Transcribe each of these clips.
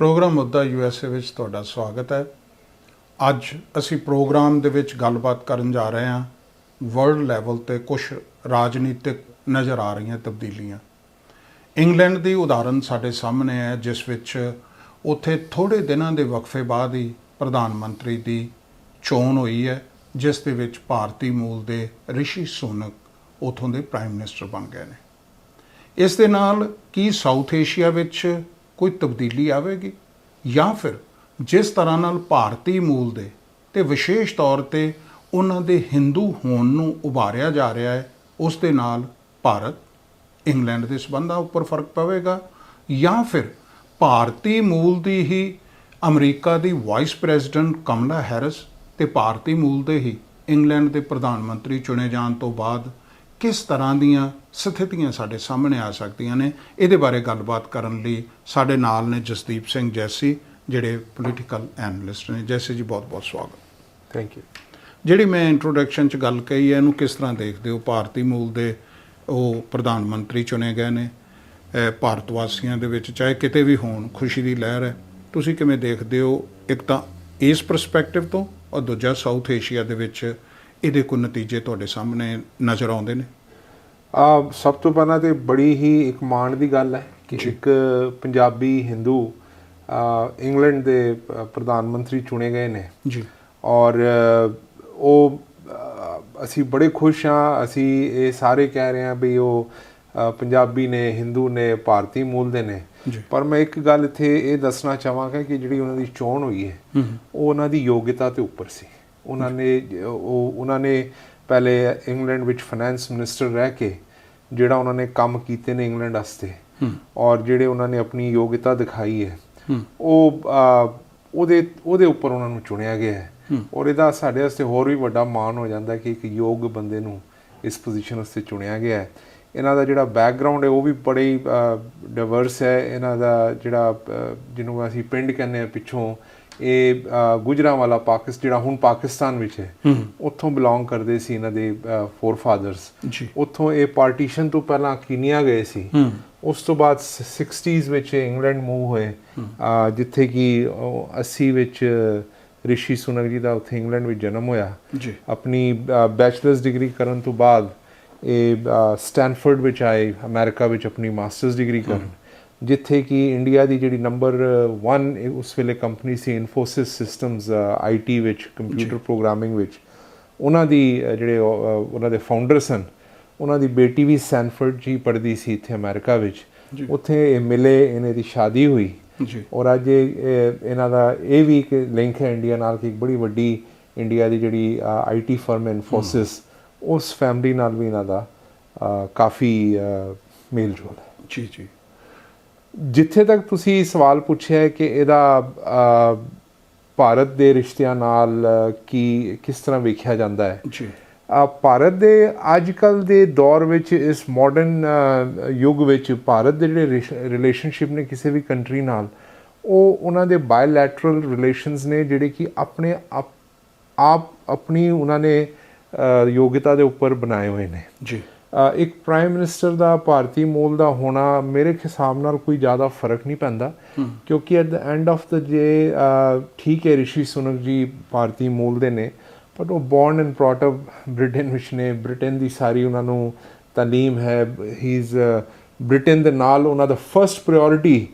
Programme ਮੁੱਦਾ USA ਵਿੱਚ ਤੁਹਾਡਾ ਸਵਾਗਤ ਹੈ। ਅੱਜ ਅਸੀਂ ਪ੍ਰੋਗਰਾਮ ਦੇ ਵਿੱਚ ਗੱਲਬਾਤ ਕਰਨ ਜਾ ਰਹੇ ਹਾਂ ਵਰਲਡ ਲੈਵਲ ਤੇ ਕੁਝ ਰਾਜਨੀਤਿਕ ਨਜ਼ਰ ਆ ਰਹੀਆਂ ਤਬਦੀਲੀਆਂ। ਇੰਗਲੈਂਡ ਦੀ ਉਦਾਹਰਨ ਸਾਡੇ ਸਾਹਮਣੇ ਹੈ, ਜਿਸ ਵਿੱਚ ਉੱਥੇ ਥੋੜ੍ਹੇ ਦਿਨਾਂ ਦੇ ਵਕਫੇ ਬਾਅਦ ਹੀ ਪ੍ਰਧਾਨ ਮੰਤਰੀ ਦੀ ਚੋਣ ਹੋਈ ਹੈ, ਜਿਸ ਦੇ ਵਿੱਚ ਭਾਰਤੀ ਮੂਲ ਦੇ ਰਿਸ਼ੀ ਸੁਨਕ ਉੱਥੋਂ ਦੇ ਪ੍ਰਾਈਮ ਮਿਨਿਸਟਰ ਬਣ ਗਏ ਨੇ। ਇਸ ਦੇ ਨਾਲ ਕੀ ਸਾਊਥ ਏਸ਼ੀਆ ਵਿੱਚ ਕੋਈ ਤਬਦੀਲੀ ਆਵੇਗੀ, ਜਾਂ ਫਿਰ ਜਿਸ ਤਰ੍ਹਾਂ ਨਾਲ ਭਾਰਤੀ ਮੂਲ ਦੇ ਤੇ ਵਿਸ਼ੇਸ਼ ਤੌਰ ਤੇ ਉਹਨਾਂ ਦੇ ਹਿੰਦੂ ਹੋਣ ਨੂੰ ਉਭਾਰਿਆ ਜਾ ਰਿਹਾ ਹੈ, ਉਸ ਦੇ ਨਾਲ ਭਾਰਤ ਇੰਗਲੈਂਡ ਦੇ ਸੰਬੰਧਾਂ ਉੱਪਰ ਫਰਕ ਪਵੇਗਾ, ਜਾਂ ਫਿਰ ਭਾਰਤੀ ਮੂਲ ਦੀ ਹੀ ਅਮਰੀਕਾ ਦੀ ਵਾਈਸ ਪ੍ਰੈਜ਼ੀਡੈਂਟ ਕਮਲਾ ਹੈਰਿਸ ਤੇ ਭਾਰਤੀ ਮੂਲ ਦੇ ਹੀ ਇੰਗਲੈਂਡ ਦੇ ਪ੍ਰਧਾਨ ਮੰਤਰੀ ਚੁਣੇ ਜਾਣ ਤੋਂ ਬਾਅਦ ਕਿਸ ਤਰ੍ਹਾਂ ਦੀਆਂ ਸਥਿਤੀਆਂ ਸਾਡੇ ਸਾਹਮਣੇ ਆ ਸਕਦੀਆਂ ਨੇ। ਇਹਦੇ ਬਾਰੇ ਗੱਲਬਾਤ ਕਰਨ ਲਈ ਸਾਡੇ ਨਾਲ ਨੇ ਜਸਦੀਪ ਸਿੰਘ ਜੈਸੀ, ਜਿਹੜੇ ਪੋਲੀਟੀਕਲ ਐਨਲਿਸਟ ਨੇ। ਜੈਸੀ ਜੀ, ਬਹੁਤ ਬਹੁਤ ਸਵਾਗਤ। Thank you. ਜਿਹੜੀ ਮੈਂ ਇੰਟਰੋਡਕਸ਼ਨ 'ਚ ਗੱਲ ਕਹੀ ਹੈ, ਇਹਨੂੰ ਕਿਸ ਤਰ੍ਹਾਂ ਦੇਖਦੇ ਹੋ? ਭਾਰਤੀ ਮੂਲ ਦੇ ਉਹ ਪ੍ਰਧਾਨ ਮੰਤਰੀ ਚੁਣੇ ਗਏ ਨੇ, ਭਾਰਤ ਵਾਸੀਆਂ ਦੇ ਵਿੱਚ ਚਾਹੇ ਕਿਤੇ ਵੀ ਹੋਣ ਖੁਸ਼ੀ ਦੀ ਲਹਿਰ ਹੈ। ਤੁਸੀਂ ਕਿਵੇਂ ਦੇਖਦੇ ਹੋ? ਇੱਕ ਤਾਂ ਇਸ ਪਰਸਪੈਕਟਿਵ ਤੋਂ, ਔਰ ਦੂਜਾ ਸਾਊਥ ਏਸ਼ੀਆ ਦੇ ਵਿੱਚ ਇਹਦੇ ਕੋਈ ਨਤੀਜੇ ਤੁਹਾਡੇ ਸਾਹਮਣੇ ਨਜ਼ਰ ਆਉਂਦੇ ਨੇ? ਸਭ ਤੋਂ ਪਹਿਲਾਂ ਤਾਂ ਬੜੀ ਹੀ ਇੱਕ ਮਾਣ ਦੀ ਗੱਲ ਹੈ ਕਿ ਇੱਕ ਪੰਜਾਬੀ ਹਿੰਦੂ ਇੰਗਲੈਂਡ ਦੇ ਪ੍ਰਧਾਨ ਮੰਤਰੀ ਚੁਣੇ ਗਏ ਨੇ ਜੀ। ਔਰ ਉਹ ਅਸੀਂ ਬੜੇ ਖੁਸ਼ ਹਾਂ। ਅਸੀਂ ਇਹ ਸਾਰੇ ਕਹਿ ਰਹੇ ਹਾਂ ਵੀ ਉਹ ਪੰਜਾਬੀ ਨੇ, ਹਿੰਦੂ ਨੇ, ਭਾਰਤੀ ਮੂਲ ਦੇ ਨੇ। ਪਰ ਮੈਂ ਇੱਕ ਗੱਲ ਇੱਥੇ ਇਹ ਦੱਸਣਾ ਚਾਹਾਂਗਾ ਕਿ ਜਿਹੜੀ ਉਹਨਾਂ ਦੀ ਚੋਣ ਹੋਈ ਹੈ ਉਹ ਉਹਨਾਂ ਦੀ ਯੋਗਤਾ ਦੇ ਉੱਪਰ ਸੀ। ਉਹਨਾਂ ਨੇ ਪਹਿਲੇ ਇੰਗਲੈਂਡ ਵਿੱਚ ਫਾਈਨੈਂਸ ਮਿਨਿਸਟਰ ਰਹਿ ਕੇ ਜਿਹੜਾ ਉਹਨਾਂ ਨੇ ਕੰਮ ਕੀਤੇ ਨੇ ਇੰਗਲੈਂਡ ਵਾਸਤੇ, ਔਰ ਜਿਹੜੇ ਉਹਨਾਂ ਨੇ ਆਪਣੀ ਯੋਗਤਾ ਦਿਖਾਈ ਹੈ, ਉਹਦੇ ਉੱਪਰ ਉਹਨਾਂ ਨੂੰ ਚੁਣਿਆ ਗਿਆ ਹੈ। ਔਰ ਇਹਦਾ ਸਾਡੇ ਵਾਸਤੇ ਹੋਰ ਵੀ ਵੱਡਾ ਮਾਣ ਹੋ ਜਾਂਦਾ ਕਿ ਇੱਕ ਯੋਗ ਬੰਦੇ ਨੂੰ ਇਸ ਪੋਜੀਸ਼ਨ ਵਾਸਤੇ ਚੁਣਿਆ ਗਿਆ ਹੈ। ਇਹਨਾਂ ਦਾ ਜਿਹੜਾ ਬੈਕਗਰਾਊਂਡ ਹੈ ਉਹ ਵੀ ਬੜਾ ਹੀ ਡਿਵਰਸ ਹੈ। ਇਹਨਾਂ ਦਾ ਜਿਹੜਾ ਜਿਹਨੂੰ ਅਸੀਂ ਪਿੰਡ ਕਹਿੰਦੇ ਹਾਂ ਪਿੱਛੋਂ, ਇਹ ਗੁਜਰਾਂਵਾਲਾ ਜਿਹੜਾ ਹੁਣ ਪਾਕਿਸਤਾਨ ਵਿੱਚ ਹੈ, ਉੱਥੋਂ ਬਿਲੋਂਗ ਕਰਦੇ ਸੀ ਇਹਨਾਂ ਦੇ ਫੋਰ ਫਾਦਰਸ। ਉੱਥੋਂ ਇਹ ਪਾਰਟੀਸ਼ਨ ਤੋਂ ਪਹਿਲਾਂ ਕੀਨੀਆ ਗਏ ਸੀ, ਉਸ ਤੋਂ ਬਾਅਦ 60s ਵਿੱਚ ਇੰਗਲੈਂਡ ਮੂਵ ਹੋਏ, ਜਿੱਥੇ ਕਿ 80 ਵਿੱਚ ਰਿਸ਼ੀ ਸੁਨਕ ਜੀ ਦਾ ਉੱਥੇ ਇੰਗਲੈਂਡ ਵਿੱਚ ਜਨਮ ਹੋਇਆ। ਆਪਣੀ ਬੈਚਲਰਸ ਡਿਗਰੀ ਕਰਨ ਤੋਂ ਬਾਅਦ ਇਹ ਸਟੈਨਫੋਰਡ ਵਿੱਚ ਆਏ, ਅਮਰੀਕਾ ਵਿੱਚ ਆਪਣੀ ਮਾਸਟਰਸ ਡਿਗਰੀ ਕਰਨ, ਜਿੱਥੇ ਕਿ ਇੰਡੀਆ ਦੀ ਜਿਹੜੀ ਨੰਬਰ 1 ਉਸ ਵੇਲੇ company C Infosys systems, IT ਵਿੱਚ, ਕੰਪਿਊਟਰ ਪ੍ਰੋਗਰਾਮਿੰਗ ਵਿੱਚ, ਉਹਨਾਂ ਦੀ ਜਿਹੜੇ ਉਹਨਾਂ ਦੇ ਫਾਊਂਡਰ ਸਨ, ਉਹਨਾਂ ਦੀ ਬੇਟੀ ਵੀ ਸਟੈਨਫੋਰਡ 'ਚ ਹੀ ਪੜ੍ਹਦੀ ਸੀ ਇੱਥੇ ਅਮਰੀਕਾ ਵਿੱਚ। ਉੱਥੇ ਇਹ ਮਿਲੇ, ਇਹਨਾਂ ਦੀ ਸ਼ਾਦੀ ਹੋਈ। ਔਰ ਅੱਜ ਇਹਨਾਂ ਦਾ ਇਹ ਵੀ ਇੱਕ ਲਿੰਕ ਹੈ ਇੰਡੀਆ ਨਾਲ ਕਿ ਇੱਕ ਬੜੀ ਵੱਡੀ ਇੰਡੀਆ ਦੀ ਜਿਹੜੀ IT ਫਰਮ ਇਨਫੋਸਿਸ, ਉਸ ਫੈਮਿਲੀ ਨਾਲ ਵੀ ਇਹਨਾਂ ਦਾ ਕਾਫੀ ਮੇਲ ਜੋਲ ਹੈ। ਜੀ ਜੀ। ਜਿੱਥੇ ਤੱਕ ਤੁਸੀਂ ਸਵਾਲ ਪੁੱਛਿਆ ਕਿ ਇਹਦਾ ਭਾਰਤ ਦੇ ਰਿਸ਼ਤਿਆਂ ਨਾਲ ਕਿਸ ਤਰ੍ਹਾਂ ਵੇਖਿਆ ਜਾਂਦਾ ਹੈ, ਭਾਰਤ ਦੇ ਅੱਜ ਕੱਲ੍ਹ ਦੇ ਦੌਰ ਵਿੱਚ, ਇਸ ਮਾਡਰਨ ਯੁੱਗ ਵਿੱਚ ਭਾਰਤ ਦੇ ਜਿਹੜੇ ਰਿਲੇਸ਼ਨਸ਼ਿਪ ਨੇ ਕਿਸੇ ਵੀ ਕੰਟਰੀ ਨਾਲ, ਉਹ ਉਹਨਾਂ ਦੇ ਬਾਇਲੈਟਰਲ ਰਿਲੇਸ਼ਨਸ ਨੇ, ਜਿਹੜੇ ਕਿ ਆਪਣੇ ਆਪਣੀ ਉਹਨਾਂ ਨੇ ਯੋਗਤਾ ਦੇ ਉੱਪਰ ਬਣਾਏ ਹੋਏ ਨੇ। ਜੀ। ਇੱਕ ਪ੍ਰਾਈਮ ਮਿਨਿਸਟਰ ਦਾ ਭਾਰਤੀ ਮੂਲ ਦਾ ਹੋਣਾ ਮੇਰੇ ਹਿਸਾਬ ਨਾਲ ਕੋਈ ਜ਼ਿਆਦਾ ਫਰਕ ਨਹੀਂ ਪੈਂਦਾ, ਕਿਉਂਕਿ at the end of the day ਠੀਕ ਹੈ ਰਿਸ਼ੀ ਸੁਨਕ ਜੀ ਭਾਰਤੀ ਮੂਲ ਦੇ ਨੇ, ਬਟ ਉਹ born and brought up Britain ਵਿੱਚ ਨੇ। ਬ੍ਰਿਟੇਨ ਦੀ ਸਾਰੀ ਉਹਨਾਂ ਨੂੰ ਤਾਲੀਮ ਹੈ। ਹੀ ਇਜ਼ ਬ੍ਰਿਟੇਨ ਦੇ ਨਾਲ ਉਹਨਾਂ ਦਾ ਫਸਟ ਪ੍ਰਾਇਓਰਿਟੀ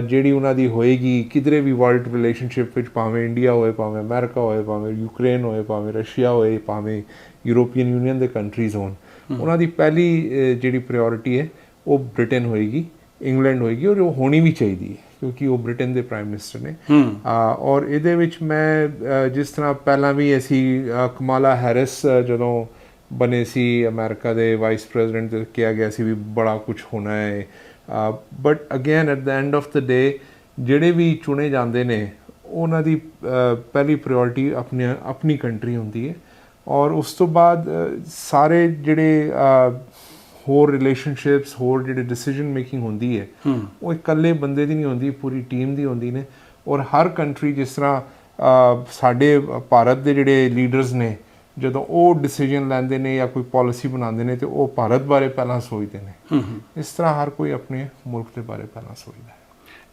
ਜਿਹੜੀ ਉਹਨਾਂ ਦੀ ਹੋਏਗੀ ਕਿਧਰੇ ਵੀ ਵਰਲਡ ਰਿਲੇਸ਼ਨਸ਼ਿਪ ਵਿੱਚ, ਭਾਵੇਂ ਇੰਡੀਆ ਹੋਏ, ਭਾਵੇਂ ਅਮਰੀਕਾ ਹੋਏ, ਭਾਵੇਂ ਯੂਕਰੇਨ ਹੋਏ, ਭਾਵੇਂ ਰਸ਼ੀਆ ਹੋਏ, ਭਾਵੇਂ ਯੂਰੋਪੀਅਨ ਯੂਨੀਅਨ ਦੇ ਕੰਟਰੀਜ਼ ਹੋਣ, ਉਹਨਾਂ ਦੀ ਪਹਿਲੀ ਜਿਹੜੀ ਪ੍ਰਾਇਓਰਿਟੀ ਹੈ ਉਹ ਬ੍ਰਿਟੇਨ ਹੋਏਗੀ, ਇੰਗਲੈਂਡ ਹੋਏਗੀ, ਔਰ ਉਹ ਹੋਣੀ ਵੀ ਚਾਹੀਦੀ ਹੈ ਕਿਉਂਕਿ ਉਹ ਬ੍ਰਿਟੇਨ ਦੇ ਪ੍ਰਾਈਮ ਮਿਨਿਸਟਰ ਨੇ। ਔਰ ਇਹਦੇ ਵਿੱਚ ਮੈਂ ਜਿਸ ਤਰ੍ਹਾਂ ਪਹਿਲਾਂ ਵੀ ਅਸੀਂ ਕਮਾਲਾ ਹੈਰਿਸ ਜਦੋਂ ਬਣੇ ਸੀ ਅਮਰੀਕਾ ਦੇ ਵਾਈਸ ਪ੍ਰੈਜ਼ੀਡੈਂਟ, ਕਿਹਾ ਗਿਆ ਸੀ ਵੀ ਬੜਾ ਕੁਛ ਹੋਣਾ ਹੈ, but again at the end of the day ਜਿਹੜੇ ਵੀ ਚੁਣੇ ਜਾਂਦੇ ਨੇ ਉਹਨਾਂ ਦੀ ਪਹਿਲੀ ਪ੍ਰਾਇਓਰਿਟੀ ਆਪਣੀ ਕੰਟਰੀ ਹੁੰਦੀ ਹੈ। ਔਰ ਉਸ ਤੋਂ ਬਾਅਦ ਸਾਰੇ ਜਿਹੜੇ ਹੋਰ ਰਿਲੇਸ਼ਨਸ਼ਿਪਸ, ਹੋਰ ਜਿਹੜੇ ਡਿਸੀਜਨ ਮੇਕਿੰਗ ਹੁੰਦੀ ਹੈ, ਉਹ ਇਕੱਲੇ ਬੰਦੇ ਦੀ ਨਹੀਂ ਹੁੰਦੀ, ਪੂਰੀ ਟੀਮ ਦੀ ਹੁੰਦੀ ਨੇ। ਔਰ ਹਰ ਕੰਟਰੀ, ਜਿਸ ਤਰ੍ਹਾਂ ਸਾਡੇ ਭਾਰਤ ਦੇ ਜਿਹੜੇ ਲੀਡਰਸ ਨੇ, ਜਦੋਂ ਉਹ ਡਿਸੀਜਨ ਲੈਂਦੇ ਨੇ ਜਾਂ ਕੋਈ ਪਾਲਿਸੀ ਬਣਾਉਂਦੇ ਨੇ, ਤੇ ਉਹ ਭਾਰਤ ਬਾਰੇ ਪਹਿਲਾਂ ਸੋਚਦੇ ਨੇ। ਇਸ ਤਰ੍ਹਾਂ ਹਰ ਕੋਈ ਆਪਣੇ ਮੁਲਕ ਦੇ ਬਾਰੇ ਪਹਿਲਾਂ ਸੋਚਦਾ ਹੈ।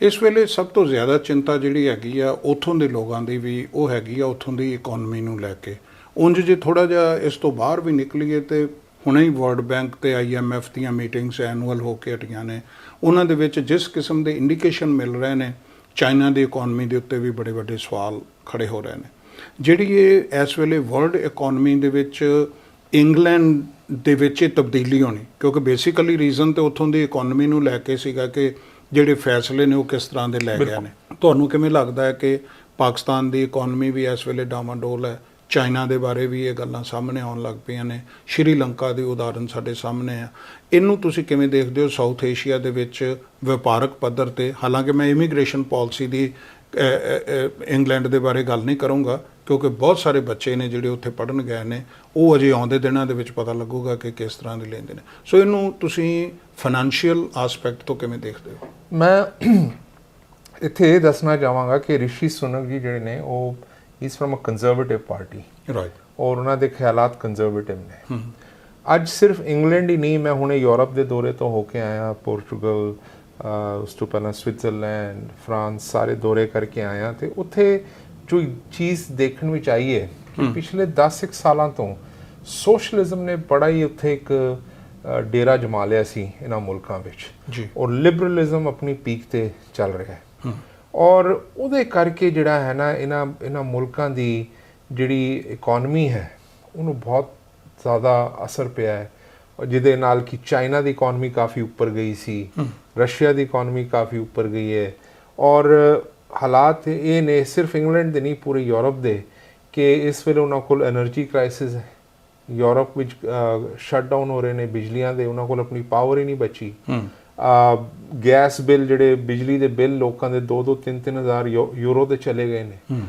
ਇਸ ਵੇਲੇ ਸਭ ਤੋਂ ਜ਼ਿਆਦਾ ਚਿੰਤਾ ਜਿਹੜੀ ਹੈਗੀ ਆ ਉੱਥੋਂ ਦੇ ਲੋਕਾਂ ਦੀ ਵੀ ਉਹ ਹੈਗੀ ਆ ਉੱਥੋਂ ਦੀ ਇਕਨੋਮੀ ਨੂੰ ਲੈ ਕੇ। ਉਂਝ ਜੇ ਥੋੜ੍ਹਾ ਜਿਹਾ ਇਸ ਤੋਂ ਬਾਹਰ ਵੀ ਨਿਕਲੀਏ ਤੇ ਹੁਣੇ ਹੀ ਵਰਲਡ ਬੈਂਕ ਤੇ IMF ਦੀਆਂ ਮੀਟਿੰਗਸ ਐਨੂਅਲ ਹੋ ਕੇ ਹਟੀਆਂ ਨੇ, ਉਹਨਾਂ ਦੇ ਵਿੱਚ ਜਿਸ ਕਿਸਮ ਦੇ ਇੰਡੀਕੇਸ਼ਨ ਮਿਲ ਰਹੇ ਨੇ ਚਾਈਨਾ ਦੀ ਇਕਨੋਮੀ ਦੇ ਉੱਤੇ ਵੀ ਬੜੇ ਵੱਡੇ ਸਵਾਲ ਖੜੇ ਹੋ ਰਹੇ ਨੇ। ਜਿਹੜੀ ਇਹ ਇਸ ਵੇਲੇ ਵਰਲਡ ਇਕਨੋਮੀ ਦੇ ਵਿੱਚ ਇੰਗਲੈਂਡ ਦੇ ਵਿੱਚ ਇਹ ਤਬਦੀਲੀ ਹੋਣੀ, ਕਿਉਂਕਿ ਬੇਸਿਕਲੀ ਰੀਜ਼ਨ ਤੇ ਉੱਥੋਂ ਦੀ ਇਕਨੋਮੀ ਨੂੰ ਲੈ ਕੇ ਸੀਗਾ ਕਿ ਜਿਹੜੇ ਫੈਸਲੇ ਨੇ ਉਹ ਕਿਸ ਤਰ੍ਹਾਂ ਦੇ ਲੈ ਗਏ ਨੇ। ਤੁਹਾਨੂੰ ਕਿਵੇਂ ਲੱਗਦਾ ਹੈ ਕਿ ਪਾਕਿਸਤਾਨ ਦੀ ਇਕਨੋਮੀ ਵੀ ਇਸ ਵੇਲੇ ਡਾਵਾਂਡੋਲ ਹੈ? ਚਾਈਨਾ ਦੇ ਬਾਰੇ ਵੀ ਇਹ ਗੱਲਾਂ ਸਾਹਮਣੇ ਆਉਣ ਲੱਗ ਪਈਆਂ ਨੇ, ਸ਼੍ਰੀਲੰਕਾ ਦੀ ਉਦਾਹਰਨ ਸਾਡੇ ਸਾਹਮਣੇ ਆ। ਇਹਨੂੰ ਤੁਸੀਂ ਕਿਵੇਂ ਦੇਖਦੇ ਹੋ ਸਾਊਥ ਏਸ਼ੀਆ ਦੇ ਵਿੱਚ ਵਪਾਰਕ ਪੱਧਰ ਤੇ? ਹਾਲਾਂਕਿ ਮੈਂ ਇਮੀਗ੍ਰੇਸ਼ਨ ਪਾਲਿਸੀ ਦੀ ਇੰਗਲੈਂਡ ਦੇ ਬਾਰੇ ਗੱਲ ਨਹੀਂ ਕਰੂੰਗਾ, ਕਿਉਂਕਿ ਬਹੁਤ ਸਾਰੇ ਬੱਚੇ ਨੇ ਜਿਹੜੇ ਉੱਥੇ ਪੜ੍ਹਨ ਗਏ ਨੇ, ਉਹ ਅਜੇ ਆਉਂਦੇ ਦਿਨਾਂ ਦੇ ਵਿੱਚ ਪਤਾ ਲੱਗੂਗਾ ਕਿ ਕਿਸ ਤਰ੍ਹਾਂ ਦੇ ਲੈਂਦੇ ਨੇ। ਸੋ ਇਹਨੂੰ ਤੁਸੀਂ ਫਾਈਨੈਂਸ਼ੀਅਲ ਆਸਪੈਕਟ ਤੋਂ ਕਿਵੇਂ ਦੇਖਦੇ ਹੋ? ਮੈਂ ਇੱਥੇ ਇਹ ਦੱਸਣਾ ਚਾਹਾਂਗਾ ਕਿ ਰਿਸ਼ੀ ਸੁਨਕ ਜੀ ਜਿਹੜੇ ਨੇ ਉਹ is firm a conservative party, right, ਔਰ ਉਹਨਾਂ ਦੇ ਖਿਆਲਾਤ ਕੰਜ਼ਰਵੇਟਿਵ ਨੇ। ਅੱਜ ਸਿਰਫ ਇੰਗਲੈਂਡ ਹੀ ਨਹੀਂ, ਮੈਂ ਹੁਣੇ ਯੂਰਪ ਦੇ ਦੌਰੇ ਤੋਂ ਹੋ ਕੇ ਆਇਆ, ਪੋਰਚੁਗਲ, ਉਸ ਤੋਂ ਪਹਿਲਾਂ ਸਵਿਟਜ਼ਰਲੈਂਡ, ਫਰਾਂਸ, ਸਾਰੇ ਦੌਰੇ ਕਰਕੇ ਆਇਆ। ਤੇ ਉੱਥੇ ਜੋ ਚੀਜ਼ ਦੇਖਣ ਵਿੱਚ ਆਈ ਹੈ ਕਿ ਪਿਛਲੇ 10 ਸਾਲਾਂ ਤੋਂ ਸੋਸ਼ਲਿਜ਼ਮ ਨੇ ਬੜਾ ਹੀ ਉੱਥੇ ਇੱਕ ਡੇਰਾ ਜਮਾ ਲਿਆ ਸੀ ਇਹਨਾਂ ਮੁਲਕਾਂ ਵਿੱਚ ਜੀ, ਔਰ ਲਿਬਰਲਿਜ਼ਮ ਆਪਣੀ ਪੀਕ ਤੇ ਚੱਲ ਰਿਹਾ ਹੈ। ਔਰ ਉਹਦੇ ਕਰਕੇ ਜਿਹੜਾ ਹੈ ਨਾ ਇਹਨਾਂ ਮੁਲਕਾਂ ਦੀ ਜਿਹੜੀ ਇਕਨੋਮੀ ਹੈ ਉਹਨੂੰ ਬਹੁਤ ਜ਼ਿਆਦਾ ਅਸਰ ਪਿਆ ਹੈ, ਜਿਹਦੇ ਨਾਲ ਕਿ ਚਾਈਨਾ ਦੀ ਇਕਨੋਮੀ ਕਾਫੀ ਉੱਪਰ ਗਈ ਸੀ, ਰਸ਼ੀਆ ਦੀ ਇਕਨੋਮੀ ਕਾਫੀ ਉੱਪਰ ਗਈ ਹੈ। ਔਰ ਹਾਲਾਤ ਇਹ ਨੇ ਸਿਰਫ ਇੰਗਲੈਂਡ ਦੇ ਨਹੀਂ, ਪੂਰੇ ਯੂਰਪ ਦੇ, ਕਿ ਇਸ ਵੇਲੇ ਉਹਨਾਂ ਕੋਲ ਐਨਰਜੀ ਕ੍ਰਾਈਸਿਸ ਹੈ। ਯੂਰਪ ਵਿੱਚ ਸ਼ਟ ਡਾਊਨ ਹੋ ਰਹੇ ਨੇ ਬਿਜਲੀਆਂ ਦੇ, ਉਹਨਾਂ ਕੋਲ ਆਪਣੀ ਪਾਵਰ ਹੀ ਨਹੀਂ ਬਚੀ। ਗੈਸ ਬਿੱਲ, ਜਿਹੜੇ ਬਿਜਲੀ ਦੇ ਬਿੱਲ ਲੋਕਾਂ ਦੇ 2-2, 3-3 ਹਜ਼ਾਰ ਯੂਰੋ ਦੇ ਚਲੇ ਗਏ ਨੇ।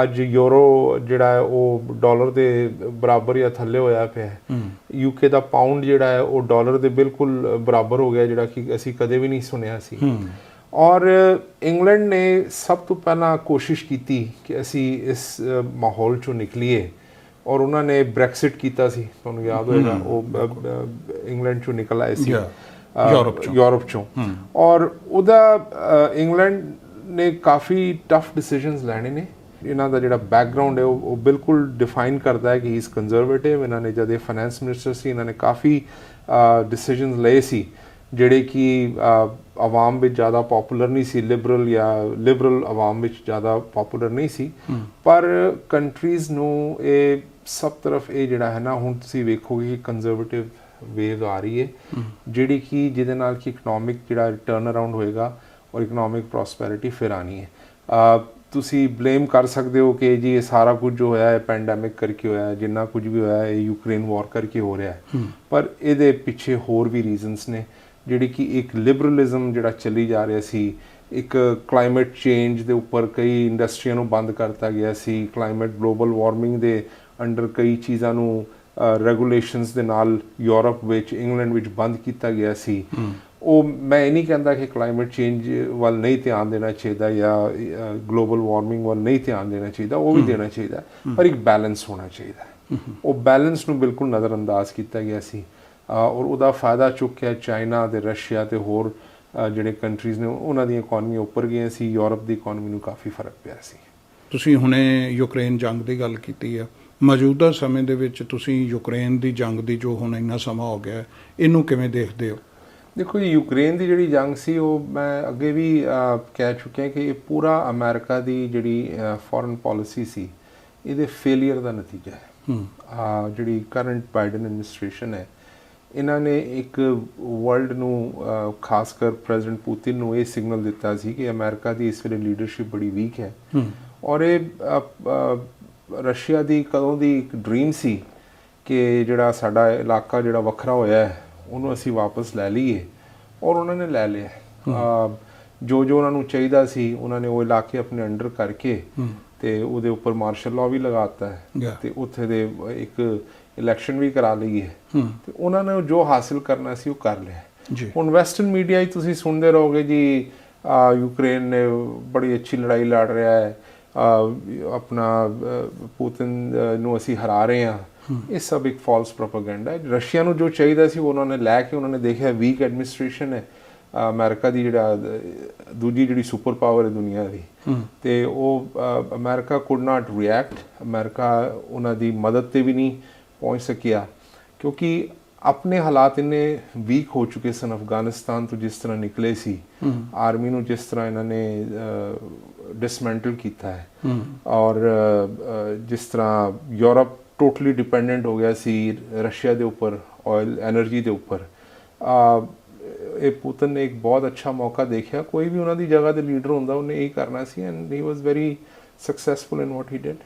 ਅੱਜ ਯੂਰੋ ਜਿਹੜਾ ਹੈ ਉਹ ਡਾਲਰ ਦੇ ਬਰਾਬਰ ਜਾਂ ਥੱਲੇ ਹੋਇਆ ਪਿਆ ਹੈ। UK ਦਾ ਪਾਊਂਡ ਜਿਹੜਾ ਹੈ ਉਹ ਡਾਲਰ ਦੇ ਬਿਲਕੁਲ ਬਰਾਬਰ ਹੋ ਗਿਆ, ਜਿਹੜਾ ਕਿ ਅਸੀਂ ਕਦੇ ਵੀ ਨਹੀਂ ਸੁਣਿਆ ਸੀ। ਔਰ ਇੰਗਲੈਂਡ ਨੇ ਸਭ ਤੋਂ ਪਹਿਲਾਂ ਕੋਸ਼ਿਸ਼ ਕੀਤੀ ਕਿ ਅਸੀਂ ਇਸ ਮਾਹੌਲ ਚੋਂ ਨਿਕਲੀਏ, ਔਰ ਉਹਨਾਂ ਨੇ ਬ੍ਰੈਕਸਿਟ ਕੀਤਾ ਸੀ, ਤੁਹਾਨੂੰ ਯਾਦ ਹੋਏਗਾ, ਉਹ ਇੰਗਲੈਂਡ ਚੋਂ ਨਿਕਲ ਆਏ ਸੀ ਯੂਰਪ ਚੋਂ। ਔਰ ਉਹਦਾ ਇੰਗਲੈਂਡ ਨੇ ਕਾਫੀ ਟਫ ਡਿਸੀਜਨਸ ਲੈਣੇ ਨੇ। ਇਹਨਾਂ ਦਾ ਜਿਹੜਾ ਬੈਕਗਰਾਉਂਡ ਹੈ ਉਹ ਬਿਲਕੁਲ ਡਿਫਾਈਨ ਕਰਦਾ ਹੈ ਕਿ ਹੀ ਇਜ਼ ਕੰਜ਼ਰਵੇਟਿਵ। ਇਹਨਾਂ ਨੇ ਜਦ ਇਹ ਫਾਈਨੈਂਸ ਮਿਨਿਸਟਰ ਸੀ, ਇਹਨਾਂ ਨੇ ਕਾਫੀ ਡਿਸੀਜਨਸ ਲਏ ਸੀ ਜਿਹੜੇ ਕਿ ਆਵਾਮ ਵਿੱਚ ਜ਼ਿਆਦਾ ਪੋਪੂਲਰ ਨਹੀਂ ਸੀ, ਲਿਬਰਲ ਆਵਾਮ ਵਿੱਚ ਜ਼ਿਆਦਾ ਪੋਪੂਲਰ ਨਹੀਂ ਸੀ। ਪਰ ਕੰਟਰੀਜ਼ ਨੂੰ ਇਹ ਸਭ ਤਰਫ ਇਹ ਜਿਹੜਾ ਹੈ ਨਾ, ਹੁਣ ਤੁਸੀਂ ਵੇਖੋਗੇ ਕਿ ਕੰਜ਼ਰਵੇਟਿਵ ਵੇਵ ਆ ਰਹੀ ਹੈ, ਜਿਹੜੀ ਕਿ ਜਿਹਦੇ ਨਾਲ ਕਿ ਇਕਨੋਮਿਕ ਜਿਹੜਾ ਟਰਨ ਅਰਾਊਂਡ ਹੋਏਗਾ ਔਰ ਇਕਨੋਮਿਕ ਪ੍ਰੋਸਪੈਰਿਟੀ ਫਿਰ ਆਣੀ ਹੈ। ਤੁਸੀਂ ਬਲੇਮ ਕਰ ਸਕਦੇ ਹੋ ਕਿ ਜੀ ਇਹ ਸਾਰਾ ਕੁਝ ਜੋ ਹੋਇਆ ਹੈ ਪੈਂਡੈਮਿਕ ਕਰਕੇ ਹੋਇਆ ਹੈ, ਜਿੰਨਾ ਕੁਝ ਵੀ ਹੋਇਆ ਹੈ ਇਹ ਯੂਕਰੇਨ ਵਾਰ ਕਰਕੇ ਹੋ ਰਿਹਾ ਹੈ। ਪਰ ਇਹਦੇ ਪਿੱਛੇ ਹੋਰ ਵੀ ਰੀਜ਼ਨਸ ਨੇ, ਜਿਹੜੀ ਕਿ ਇੱਕ ਲਿਬਰਲਿਜ਼ਮ ਜਿਹੜਾ ਚੱਲੀ ਜਾ ਰਿਹਾ ਸੀ, ਇੱਕ ਕਲਾਈਮੇਟ ਚੇਂਜ ਦੇ ਉੱਪਰ ਕਈ ਇੰਡਸਟਰੀਆਂ ਨੂੰ ਬੰਦ ਕਰਤਾ ਗਿਆ ਸੀ, ਕਲਾਈਮੇਟ ਗਲੋਬਲ ਵਾਰਮਿੰਗ ਦੇ ਅੰਡਰ ਕਈ ਚੀਜ਼ਾਂ ਨੂੰ ਰੈਗੂਲੇਸ਼ਨਸ ਦੇ ਨਾਲ ਯੂਰਪ ਵਿੱਚ, ਇੰਗਲੈਂਡ ਵਿੱਚ ਬੰਦ ਕੀਤਾ ਗਿਆ ਸੀ। ਉਹ ਮੈਂ ਇਹ ਨਹੀਂ ਕਹਿੰਦਾ ਕਿ ਕਲਾਈਮੇਟ ਚੇਂਜ ਵੱਲ ਨਹੀਂ ਧਿਆਨ ਦੇਣਾ ਚਾਹੀਦਾ ਜਾਂ ਗਲੋਬਲ ਵਾਰਮਿੰਗ ਵੱਲ ਨਹੀਂ ਧਿਆਨ ਦੇਣਾ ਚਾਹੀਦਾ, ਉਹ ਵੀ ਦੇਣਾ ਚਾਹੀਦਾ, ਪਰ ਇੱਕ ਬੈਲੈਂਸ ਹੋਣਾ ਚਾਹੀਦਾ। ਉਹ ਬੈਲੈਂਸ ਨੂੰ ਬਿਲਕੁਲ ਨਜ਼ਰਅੰਦਾਜ਼ ਕੀਤਾ ਗਿਆ ਸੀ, ਔਰ ਉਹਦਾ ਫਾਇਦਾ ਚੁੱਕਿਆ ਚਾਈਨਾ ਤੇ ਰਸ਼ੀਆ ਤੇ ਹੋਰ ਜਿਹੜੇ ਕੰਟਰੀਜ਼ ਨੇ, ਉਹਨਾਂ ਦੀਆਂ ਇਕਨੋਮੀਆਂ ਉੱਪਰ ਗਈਆਂ ਸੀ, ਯੂਰਪ ਦੀ ਇਕਨੋਮੀ ਨੂੰ ਕਾਫੀ ਫਰਕ ਪਿਆ ਸੀ। ਤੁਸੀਂ ਹੁਣੇ ਯੂਕਰੇਨ ਜੰਗ ਦੀ ਗੱਲ ਕੀਤੀ ਹੈ, ਮੌਜੂਦਾ ਸਮੇਂ ਦੇ ਵਿੱਚ ਤੁਸੀਂ ਯੂਕਰੇਨ ਦੀ ਜੰਗ ਦੀ ਜੋ ਹੁਣ ਇੰਨਾ ਸਮਾਂ ਹੋ ਗਿਆ, ਇਹਨੂੰ ਕਿਵੇਂ ਦੇਖਦੇ ਹੋ? ਦੇਖੋ ਜੀ, ਯੂਕਰੇਨ ਦੀ ਜਿਹੜੀ ਜੰਗ ਸੀ ਉਹ ਮੈਂ ਅੱਗੇ ਵੀ ਕਹਿ ਚੁੱਕਿਆ ਕਿ ਇਹ ਪੂਰਾ ਅਮਰੀਕਾ ਦੀ ਜਿਹੜੀ ਫੋਰਨ ਪਾਲਿਸੀ ਸੀ, ਇਹਦੇ ਫੇਲੀਅਰ ਦਾ ਨਤੀਜਾ ਹੈ। ਜਿਹੜੀ ਕਰੰਟ ਬਾਈਡਨ ਐਡਮਿਨਿਸਟ੍ਰੇਸ਼ਨ ਹੈ, ਇਹਨਾਂ ਨੇ ਇੱਕ ਵਰਲਡ ਨੂੰ, ਖਾਸ ਕਰ ਪ੍ਰੈਜ਼ੀਡੈਂਟ ਪੁਤਿਨ ਨੂੰ ਇਹ ਸਿਗਨਲ ਦਿੱਤਾ ਸੀ ਕਿ ਅਮਰੀਕਾ ਦੀ ਇਸ ਵੇਲੇ ਲੀਡਰਸ਼ਿਪ ਬੜੀ ਵੀਕ ਹੈ। ਔਰ ਇਹ ਰਸ਼ੀਆ ਦੀ ਕਦੋਂ ਦੀ ਇੱਕ ਡ੍ਰੀਮ ਸੀ ਕਿ ਜਿਹੜਾ ਸਾਡਾ ਇਲਾਕਾ ਜਿਹੜਾ ਵੱਖਰਾ ਹੋਇਆ ਹੈ ਉਹਨੂੰ ਅਸੀਂ ਵਾਪਸ ਲੈ ਲਈਏ, ਔਰ ਉਹਨਾਂ ਨੇ ਲੈ ਲਿਆ। ਜੋ ਉਹਨਾਂ ਨੂੰ ਚਾਹੀਦਾ ਸੀ ਉਹਨਾਂ ਨੇ ਉਹ ਇਲਾਕੇ ਆਪਣੇ ਅੰਡਰ ਕਰਕੇ ਤੇ ਉਹਦੇ ਉੱਪਰ ਮਾਰਸ਼ਲ ਲਾਅ ਵੀ ਲਗਾਤਾ ਹੈ, ਤੇ ਉੱਥੇ ਦੇ ਇੱਕ ਇਲੈਕਸ਼ਨ ਵੀ ਕਰਾ ਲਈ ਹੈ, ਤੇ ਉਹਨਾਂ ਨੇ ਜੋ ਹਾਸਿਲ ਕਰਨਾ ਸੀ ਉਹ ਕਰ ਲਿਆ। ਹੁਣ ਵੈਸਟਰਨ ਮੀਡੀਆ ਹੀ ਤੁਸੀਂ ਸੁਣਦੇ ਰਹੋਗੇ ਜੀ ਯੂਕਰੇਨ ਨੇ ਬੜੀ ਅੱਛੀ ਲੜਾਈ ਲੜ ਰਿਹਾ ਹੈ, ਆਪਣਾ ਪੁਤਿਨ ਨੂੰ ਅਸੀਂ ਹਰਾ ਰਹੇ ਹਾਂ। ਇਹ ਸਭ ਇੱਕ ਫਾਲਸ ਪ੍ਰੋਪੇਗੈਂਡਾ ਹੈ। ਰਸ਼ੀਆ ਨੂੰ ਜੋ ਚਾਹੀਦਾ ਸੀ ਉਹ ਉਹਨਾਂ ਨੇ ਲੈ ਕੇ, ਉਹਨਾਂ ਨੇ ਦੇਖਿਆ ਵੀਕ ਐਡਮਿਨਿਸਟ੍ਰੇਸ਼ਨ ਹੈ, ਅਮਰੀਕਾ ਦੀ ਜਿਹੜਾ ਦੂਜੀ ਜਿਹੜੀ ਸੁਪਰ ਪਾਵਰ ਹੈ ਦੁਨੀਆ ਦੀ, ਤੇ ਉਹ America could not react. America ਉਹਨਾਂ ਦੀ ਮਦਦ ਤੇ ਵੀ ਨਹੀਂ ਪਹੁੰਚ ਸਕਿਆ ਕਿਉਂਕਿ ਆਪਣੇ ਹਾਲਾਤ ਇੰਨੇ ਵੀਕ ਹੋ ਚੁੱਕੇ ਸਨ। ਅਫਗਾਨਿਸਤਾਨ ਤੋਂ ਜਿਸ ਤਰ੍ਹਾਂ ਨਿਕਲੇ ਸੀ, ਆਰਮੀ ਨੂੰ ਜਿਸ ਤਰ੍ਹਾਂ ਇਹਨਾਂ ਨੇ ਡਿਸਮੈਂਟਲ ਕੀਤਾ ਹੈ, ਔਰ ਜਿਸ ਤਰ੍ਹਾਂ ਯੂਰਪ ਟੋਟਲੀ ਡਿਪੈਂਡੈਂਟ ਹੋ ਗਿਆ ਸੀ ਰਸ਼ੀਆ ਦੇ ਉੱਪਰ, ਆਇਲ ਐਨਰਜੀ ਦੇ ਉੱਪਰ। ਇਹ ਪੁਤਨ ਨੇ ਇੱਕ ਬਹੁਤ ਅੱਛਾ ਮੌਕਾ ਦੇਖਿਆ। ਕੋਈ ਵੀ ਉਹਨਾਂ ਦੀ ਜਗ੍ਹਾ ਤੇ ਲੀਡਰ ਹੁੰਦਾ ਉਹਨੇ ਇਹੀ ਕਰਨਾ ਸੀ, and he was very successful in what he did.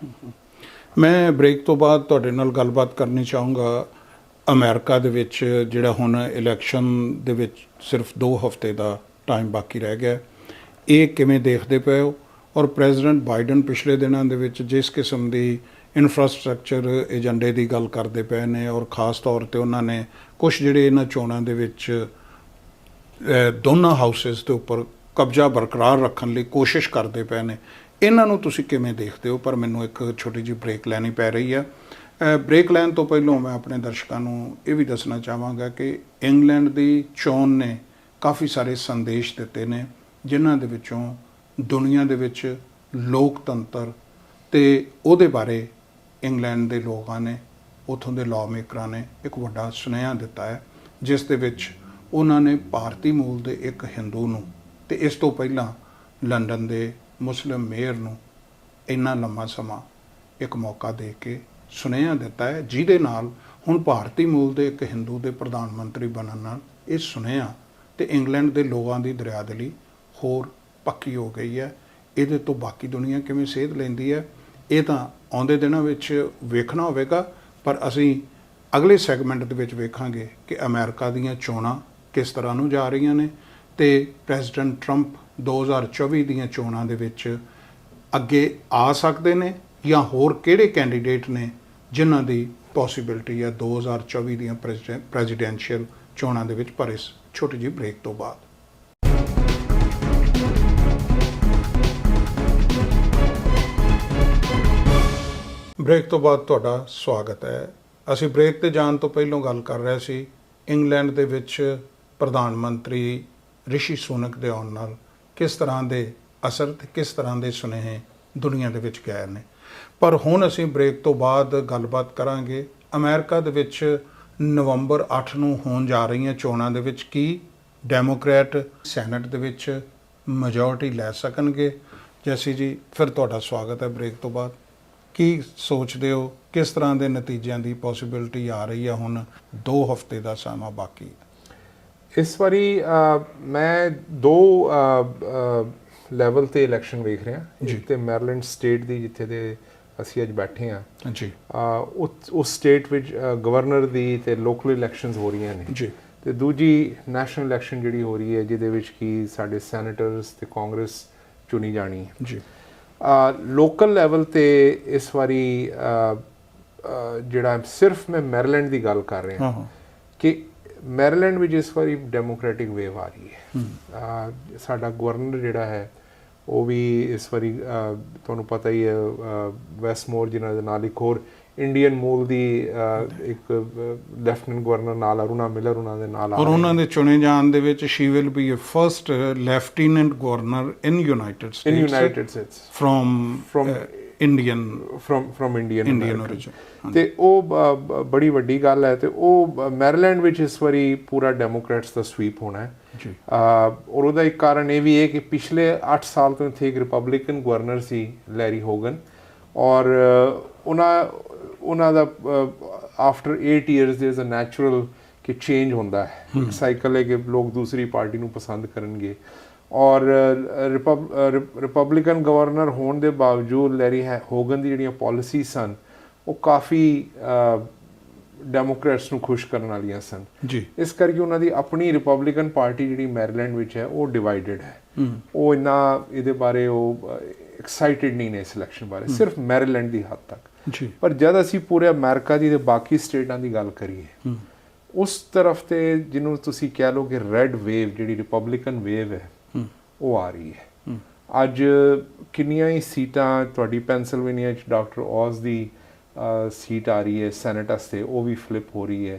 ਮੈਂ ਬ੍ਰੇਕ ਤੋਂ ਬਾਅਦ ਤੁਹਾਡੇ ਨਾਲ ਗੱਲਬਾਤ ਕਰਨੀ ਚਾਹੂੰਗਾ ਅਮਰੀਕਾ ਦੇ ਵਿੱਚ ਜਿਹੜਾ ਹੁਣ ਇਲੈਕਸ਼ਨ ਦੇ ਵਿੱਚ ਸਿਰਫ 2 ਹਫ਼ਤੇ ਦਾ ਟਾਈਮ ਬਾਕੀ ਰਹਿ ਗਿਆ, ਇਹ ਕਿਵੇਂ ਦੇਖਦੇ ਪਏ ਹੋ? ਔਰ ਪ੍ਰੈਜ਼ੀਡੈਂਟ ਬਾਈਡਨ ਪਿਛਲੇ ਦਿਨਾਂ ਦੇ ਵਿੱਚ ਜਿਸ ਕਿਸਮ ਦੀ ਇਨਫਰਾਸਟਰਕਚਰ ਏਜੰਡੇ ਦੀ ਗੱਲ ਕਰਦੇ ਪਏ ਨੇ, ਔਰ ਖ਼ਾਸ ਤੌਰ 'ਤੇ ਉਹਨਾਂ ਨੇ ਕੁਛ ਜਿਹੜੇ ਇਹਨਾਂ ਚੋਣਾਂ ਦੇ ਵਿੱਚ ਦੋਨਾਂ ਹਾਊਸਿਸ ਦੇ ਉੱਪਰ ਕਬਜ਼ਾ ਬਰਕਰਾਰ ਰੱਖਣ ਲਈ ਕੋਸ਼ਿਸ਼ ਕਰਦੇ ਪਏ ਨੇ, ਇਹਨਾਂ ਨੂੰ ਤੁਸੀਂ ਕਿਵੇਂ ਦੇਖਦੇ ਹੋ? ਪਰ ਮੈਨੂੰ ਇੱਕ ਛੋਟੀ ਜਿਹੀ ਬ੍ਰੇਕ ਲੈਣੀ ਪੈ ਰਹੀ ਆ। ਬ੍ਰੇਕ ਲੈਣ ਤੋਂ ਪਹਿਲਾਂ ਮੈਂ ਆਪਣੇ ਦਰਸ਼ਕਾਂ ਨੂੰ ਇਹ ਵੀ ਦੱਸਣਾ ਚਾਹਾਂਗਾ ਕਿ ਇੰਗਲੈਂਡ ਦੀ ਚੋਣ ਨੇ ਕਾਫੀ ਸਾਰੇ ਸੰਦੇਸ਼ ਦਿੱਤੇ ਨੇ, ਜਿਨ੍ਹਾਂ ਦੇ ਵਿੱਚੋਂ ਦੁਨੀਆ ਦੇ ਵਿੱਚ ਲੋਕਤੰਤਰ ਤੇ ਉਹਦੇ ਬਾਰੇ ਇੰਗਲੈਂਡ ਦੇ ਲੋਕਾਂ ਨੇ, ਉੱਥੋਂ ਦੇ ਲਾਅ ਮੇਕਰਾਂ ਨੇ ਇੱਕ ਵੱਡਾ ਸੁਨੇਹਾ ਦਿੱਤਾ ਹੈ, ਜਿਸ ਦੇ ਵਿੱਚ ਉਹਨਾਂ ਨੇ ਭਾਰਤੀ ਮੂਲ ਦੇ ਇੱਕ ਹਿੰਦੂ ਨੂੰ ਤੇ ਇਸ ਤੋਂ ਪਹਿਲਾਂ ਲੰਡਨ ਦੇ ਮੁਸਲਿਮ ਮੇਅਰ ਨੂੰ ਇੰਨਾ ਲੰਮਾ ਸਮਾਂ ਇੱਕ ਮੌਕਾ ਦੇ ਕੇ ਸੁਨੇਹਾ ਦਿੱਤਾ ਹੈ, ਜਿਹਦੇ ਨਾਲ ਹੁਣ ਭਾਰਤੀ ਮੂਲ ਦੇ ਇੱਕ ਹਿੰਦੂ ਦੇ ਪ੍ਰਧਾਨ ਮੰਤਰੀ ਬਣਨ ਨਾਲ ਇਹ ਸੁਨੇਹਾ ਤੇ ਇੰਗਲੈਂਡ ਦੇ ਲੋਕਾਂ ਦੀ ਦਰਿਆਦਿਲੀ ਹੋਰ ਪੱਕੀ ਹੋ ਗਈ ਹੈ। ਇਹਦੇ ਤੋਂ ਬਾਕੀ ਦੁਨੀਆ ਕਿਵੇਂ ਸੇਧ ਲੈਂਦੀ ਹੈ, ਇਹ ਤਾਂ ਆਉਂਦੇ ਦਿਨਾਂ ਵਿੱਚ ਵੇਖਣਾ ਹੋਵੇਗਾ। ਪਰ ਅਸੀਂ ਅਗਲੇ ਸੈਗਮੈਂਟ ਦੇ ਵਿੱਚ ਵੇਖਾਂਗੇ ਕਿ ਅਮਰੀਕਾ ਦੀਆਂ ਚੋਣਾਂ ਕਿਸ ਤਰ੍ਹਾਂ ਨੂੰ ਜਾ ਰਹੀਆਂ ਨੇ ਤੇ ਪ੍ਰੈਜ਼ੀਡੈਂਟ ਟਰੰਪ 2024 ਦੀਆਂ ਚੋਣਾਂ ਦੇ ਵਿੱਚ ਅੱਗੇ ਆ ਸਕਦੇ ਨੇ, ਜਾਂ ਹੋਰ ਕਿਹੜੇ ਕੈਂਡੀਡੇਟ ਨੇ ਜਿਨ੍ਹਾਂ ਦੀ ਪੋਸੀਬਿਲਿਟੀ ਹੈ 2024 ਦੀਆਂ ਪ੍ਰੈਜ਼ੀਡੈਂਸ਼ੀਅਲ ਚੋਣਾਂ ਦੇ ਵਿੱਚ। ਪਰ ਇਸ ਛੋਟੀ ਜਿਹੀ ਬ੍ਰੇਕ ਤੋਂ ਬਾਅਦ ਬ੍ਰੇਕ ਤੋਂ ਬਾਅਦ ਤੁਹਾਡਾ ਸਵਾਗਤ ਹੈ। ਅਸੀਂ ਬ੍ਰੇਕ ਤੇ ਜਾਣ ਤੋਂ ਪਹਿਲਾਂ ਗੱਲ ਕਰ ਰਹੇ ਸੀ ਇੰਗਲੈਂਡ ਦੇ ਵਿੱਚ ਪ੍ਰਧਾਨ ਮੰਤਰੀ ਰਿਸ਼ੀ ਸੁਨਕ ਦੇ ਆਉਣ ਨਾਲ ਕਿਸ ਤਰ੍ਹਾਂ ਦੇ ਅਸਰ ਤੇ ਕਿਸ ਤਰ੍ਹਾਂ ਦੇ ਸੁਨੇਹੇ ਦੁਨੀਆ ਦੇ ਵਿੱਚ ਗਏ ਨੇ। ਪਰ ਹੁਣ ਅਸੀਂ ਬ੍ਰੇਕ ਤੋਂ ਬਾਅਦ ਗੱਲਬਾਤ ਕਰਾਂਗੇ ਅਮਰੀਕਾ ਦੇ ਵਿੱਚ ਨਵੰਬਰ 8 ਨੂੰ ਹੋਣ ਜਾ ਰਹੀਆਂ ਚੋਣਾਂ ਦੇ ਵਿੱਚ ਕੀ ਡੈਮੋਕ੍ਰੈਟ ਸੈਨੇਟ ਦੇ ਵਿੱਚ ਮੈਜੋਰਟੀ ਲੈ ਸਕਣਗੇ। ਜੈਸੀ ਜੀ, ਫਿਰ ਤੁਹਾਡਾ ਸਵਾਗਤ ਹੈ ਬ੍ਰੇਕ ਤੋਂ ਬਾਅਦ। ਕੀ ਸੋਚਦੇ ਹੋ, ਕਿਸ ਤਰ੍ਹਾਂ ਦੇ ਨਤੀਜਿਆਂ ਦੀ ਪੋਸੀਬਿਲਿਟੀ ਆ ਰਹੀ ਹੈ? ਹੁਣ 2 ਹਫ਼ਤੇ ਦਾ ਸਮਾਂ ਬਾਕੀ। ਇਸ ਵਾਰੀ ਮੈਂ 2 ਲੈਵਲ ਤੇ ਇਲੈਕਸ਼ਨ ਵੇਖ ਰਿਹਾ ਜੀ। ਤੇ ਮੈਰੀਲੈਂਡ ਸਟੇਟ ਦੀ, ਜਿੱਥੇ ਦੇ ਅਸੀਂ ਅੱਜ ਬੈਠੇ ਹਾਂ ਜੀ, ਉਸ ਸਟੇਟ ਵਿੱਚ ਗਵਰਨਰ ਦੀ ਤੇ ਲੋਕਲ ਇਲੈਕਸ਼ਨਸ ਹੋ ਰਹੀਆਂ ਨੇ ਜੀ। ਤੇ ਦੂਜੀ ਨੈਸ਼ਨਲ ਇਲੈਕਸ਼ਨ ਜਿਹੜੀ ਹੋ ਰਹੀ ਹੈ, ਜਿਹਦੇ ਵਿੱਚ ਕਿ ਸਾਡੇ ਸੈਨੇਟਰਸ ਤੇ ਕਾਂਗਰਸ ਚੁਣੀ ਜਾਣੀ ਹੈ ਜੀ। ਲੋਕਲ ਲੈਵਲ ਤੇ ਇਸ ਵਾਰੀ ਜਿਹੜਾ ਸਿਰਫ ਮੈਂ ਮੈਰੀਲੈਂਡ ਦੀ ਗੱਲ ਕਰ ਰਿਹਾ ਕਿ ਮੈਰੀਲੈਂਡ ਵਿੱਚ ਇਸ ਵਾਰੀ ਡੈਮੋਕ੍ਰੈਟਿਕ ਵੇਵ ਆ ਰਹੀ ਹੈ। ਸਾਡਾ ਗਵਰਨਰ ਜਿਹੜਾ ਹੈ ਉਹ ਵੀ ਇਸ ਵਾਰੀ ਤੁਹਾਨੂੰ ਪਤਾ ਹੀ ਹੈ, ਵੈਸਟਮੋਰ ਜਿਹਨਾਂ ਦੇ ਨਾਲ ਇੱਕ ਹੋਰ ਇੰਡੀਅਨ ਮੂਲ ਦੀ ਇੱਕ ਲੈਫਟੀਨੈਂਟ ਗਵਰਨਰ ਨਾਲ ਅਰੁਣਾ ਮਿਲਰ ਉਹਨਾਂ ਦੇ ਨਾਲ, ਔਰ ਉਹਨਾਂ ਦੇ ਚੁਣੇ ਜਾਣ ਦੇ ਵਿੱਚ she will be first lieutenant governor in United States from Indian origin। ਤੇ ਉਹ ਬੜੀ ਵੱਡੀ ਗੱਲ ਹੈ। ਤੇ ਉਹ ਮੈਰੀਲੈਂਡ ਵਿੱਚ ਇਸ ਵਾਰੀ ਪੂਰਾ ਡੈਮੋਕ੍ਰੈਟਸ ਦਾ ਸਵੀਪ ਹੋਣਾ ਹੈ ਜੀ। ਔਰ ਉਹਦਾ ਇੱਕ ਕਾਰਨ ਇਹ ਵੀ ਹੈ ਕਿ ਪਿਛਲੇ 8 ਸਾਲ ਤੋਂ ਇੱਥੇ ਇੱਕ ਰਿਪਬਲਿਕਨ ਗਵਰਨਰ ਸੀ, ਲੈਰੀ ਹੋਗਨ, ਔਰ ਉਹਨਾਂ ਦਾ after 8 years there is a natural ਕਿ ਚੇਂਜ ਹੁੰਦਾ ਹੈ, ਇੱਕ ਸਾਈਕਲ ਹੈ ਕਿ ਲੋਕ ਦੂਸਰੀ ਪਾਰਟੀ ਨੂੰ ਪਸੰਦ ਕਰਨਗੇ। ਔਰ ਰਿਪਬਲਿਕਨ ਗਵਰਨਰ ਹੋਣ ਦੇ ਬਾਵਜੂਦ ਲੈਰੀ ਹੋਗਨ ਦੀ ਜਿਹੜੀਆਂ ਪਾਲਿਸੀ ਸਨ ਉਹ ਕਾਫੀ ਡੈਮੋਕ੍ਰੈਟਸ ਨੂੰ ਖੁਸ਼ ਕਰਨ ਵਾਲੀਆਂ ਸਨ ਜੀ। ਇਸ ਕਰਕੇ ਉਹਨਾਂ ਦੀ ਆਪਣੀ ਰਿਪਬਲਿਕਨ ਪਾਰਟੀ ਜਿਹੜੀ ਮੈਰੀਲੈਂਡ ਵਿੱਚ ਹੈ ਉਹ ਡਿਵਾਈਡਡ ਹੈ। ਉਹ ਇੰਨਾ ਇਹਦੇ ਬਾਰੇ ਉਹ ਐਕਸਾਈਟਿਡ ਨਹੀਂ ਨੇ ਇਸ ਇਲੈਕਸ਼ਨ ਬਾਰੇ, ਸਿਰਫ ਮੈਰੀਲੈਂਡ ਦੀ ਹੱਦ ਤੱਕ ਜੀ। ਪਰ ਜਦ ਅਸੀਂ ਪੂਰੇ ਅਮਰੀਕਾ ਦੀ ਤੇ ਬਾਕੀ ਸਟੇਟਾਂ ਦੀ ਗੱਲ ਕਰੀਏ, ਉਸ ਤਰਫ ਤੇ ਜਿਹਨੂੰ ਤੁਸੀਂ ਕਹਿ ਲਓ ਕਿ ਰੈੱਡ ਵੇਵ, ਜਿਹੜੀ ਰਿਪਬਲਿਕਨ ਵੇਵ ਹੈ, ਉਹ ਆ ਰਹੀ ਹੈ। ਅੱਜ ਕਿੰਨੀਆਂ ਹੀ ਸੀਟਾਂ ਤੁਹਾਡੀ ਪੈਨਸਿਲਵੇਨੀਆ 'ਚ ਡਾਕਟਰ ਔਜ਼ ਦੀ ਸੀਟ ਆ ਰਹੀ ਹੈ ਸੈਨੇਟ ਵਾਸਤੇ, ਉਹ ਵੀ ਫਲਿਪ ਹੋ ਰਹੀ ਹੈ।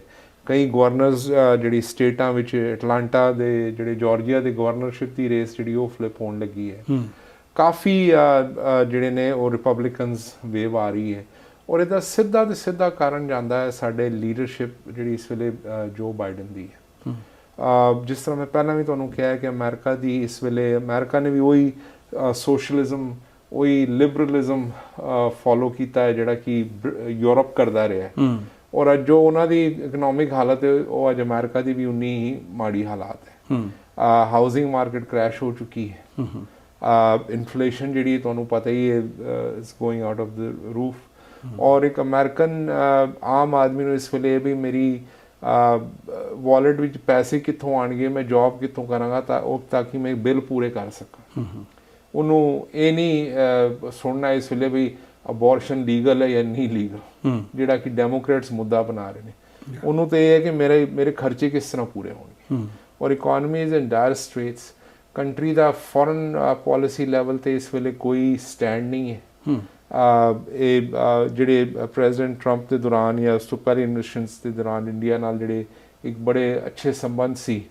ਕਈ ਗਵਰਨਰਸ ਜਿਹੜੀ ਸਟੇਟਾਂ ਵਿੱਚ ਐਟਲਾਂਟਾ ਦੇ ਜਿਹੜੇ ਜਾਰਜੀਆ ਦੇ ਗਵਰਨਰਸ਼ਿਪ ਦੀ ਰੇਸ ਜਿਹੜੀ ਉਹ ਫਲਿਪ ਹੋਣ ਲੱਗੀ ਹੈ। ਕਾਫੀ ਜਿਹੜੇ ਨੇ ਉਹ ਰਿਪਬਲਿਕਨਸ ਵੇਵ ਆ ਰਹੀ ਹੈ ਔਰ ਇਹਦਾ ਸਿੱਧਾ ਤੇ ਸਿੱਧਾ ਕਾਰਨ ਜਾਂਦਾ ਹੈ ਸਾਡੇ ਲੀਡਰਸ਼ਿਪ ਜਿਹੜੀ ਇਸ ਵੇਲੇ ਜੋ ਬਾਈਡਨ ਦੀ ਹੈ। ਜਿਸ ਤਰ੍ਹਾਂ ਮੈਂ ਪਹਿਲਾਂ ਵੀ ਤੁਹਾਨੂੰ ਕਿਹਾ ਕਿ ਅਮਰੀਕਾ ਦੀ ਇਸ ਵੇਲੇ ਅਮਰੀਕਾ ਨੇ ਵੀ ਉਹੀ ਸੋਸ਼ਲਿਜ਼ਮ ਉਹੀ ਲਿਬਰਲਿਜ਼ਮ ਫੋਲੋ ਕੀਤਾ ਹੈ ਜਿਹੜਾ ਕਿ ਯੂਰਪ ਕਰਦਾ ਰਿਹਾ ਹੈ ਔਰ ਅੱਜ ਜੋ ਉਹਨਾਂ ਦੀ ਇਕਨੋਮਿਕ ਹਾਲਤ ਹੈ ਉਹ ਅੱਜ ਅਮਰੀਕਾ ਦੀ ਵੀ ਉਨੀ ਹੀ ਮਾੜੀ ਹਾਲਾਤ ਹੈ। ਹਾਊਸਿੰਗ ਮਾਰਕੀਟ ਕ੍ਰੈਸ਼ ਹੋ ਚੁੱਕੀ ਹੈ। ਇਨਫਲੇਸ਼ਨ ਜਿਹੜੀ ਤੁਹਾਨੂੰ ਪਤਾ ਹੀ ਹੈ it's going out of the roof ਔਰ ਇੱਕ ਅਮਰੀਕਨ ਆਮ ਆਦਮੀ ਨੂੰ ਇਸ ਵੇਲੇ ਵੀ ਮੇਰੀ ਵਾਲਟ ਵਿੱਚ ਪੈਸੇ ਕਿੱਥੋਂ ਆਣਗੇ, ਮੈਂ ਜੌਬ ਕਿੱਥੋਂ ਕਰਾਂਗਾ ਤਾਂ ਕਿ ਮੈਂ ਬਿੱਲ ਪੂਰੇ ਕਰ ਸਕਾਂ। ਉਹਨੂੰ ਇਹ ਨਹੀਂ ਸੁਣਨਾ ਇਸ ਵੇਲੇ ਵੀ ਅਬੋਰਸ਼ਨ ਲੀਗਲ ਹੈ ਜਾਂ ਨਹੀਂ ਲੀਗਲ, ਜਿਹੜਾ ਕਿ ਡੈਮੋਕ੍ਰੇਟਸ ਮੁੱਦਾ ਬਣਾ ਰਹੇ ਨੇ। ਉਹਨੂੰ ਤਾਂ ਇਹ ਹੈ ਕਿ ਮੇਰੇ ਖਰਚੇ ਕਿਸ ਤਰ੍ਹਾਂ ਪੂਰੇ ਹੋਣਗੇ ਔਰ economy is in dire straits. Country ਦਾ ਫੋਰਨ ਪਾਲਿਸੀ ਲੈਵਲ ਤੇ ਇਸ ਵੇਲੇ ਕੋਈ ਸਟੈਂਡ ਨਹੀਂ ਹੈ। ਇਹ ਜਿਹੜੇ ਪ੍ਰੈਜ਼ੀਡੈਂਟ ਟਰੰਪ ਦੇ ਦੌਰਾਨ ਜਾਂ ਉਸ ਤੋਂ ਪਹਿਲੇ ਇਲੈਕਸ਼ਨਸ ਦੇ ਦੌਰਾਨ ਇੰਡੀਆ ਨਾਲ ਜਿਹੜੇ ਇੱਕ ਬੜੇ ਅੱਛੇ ਸੰਬੰਧ ਸੀ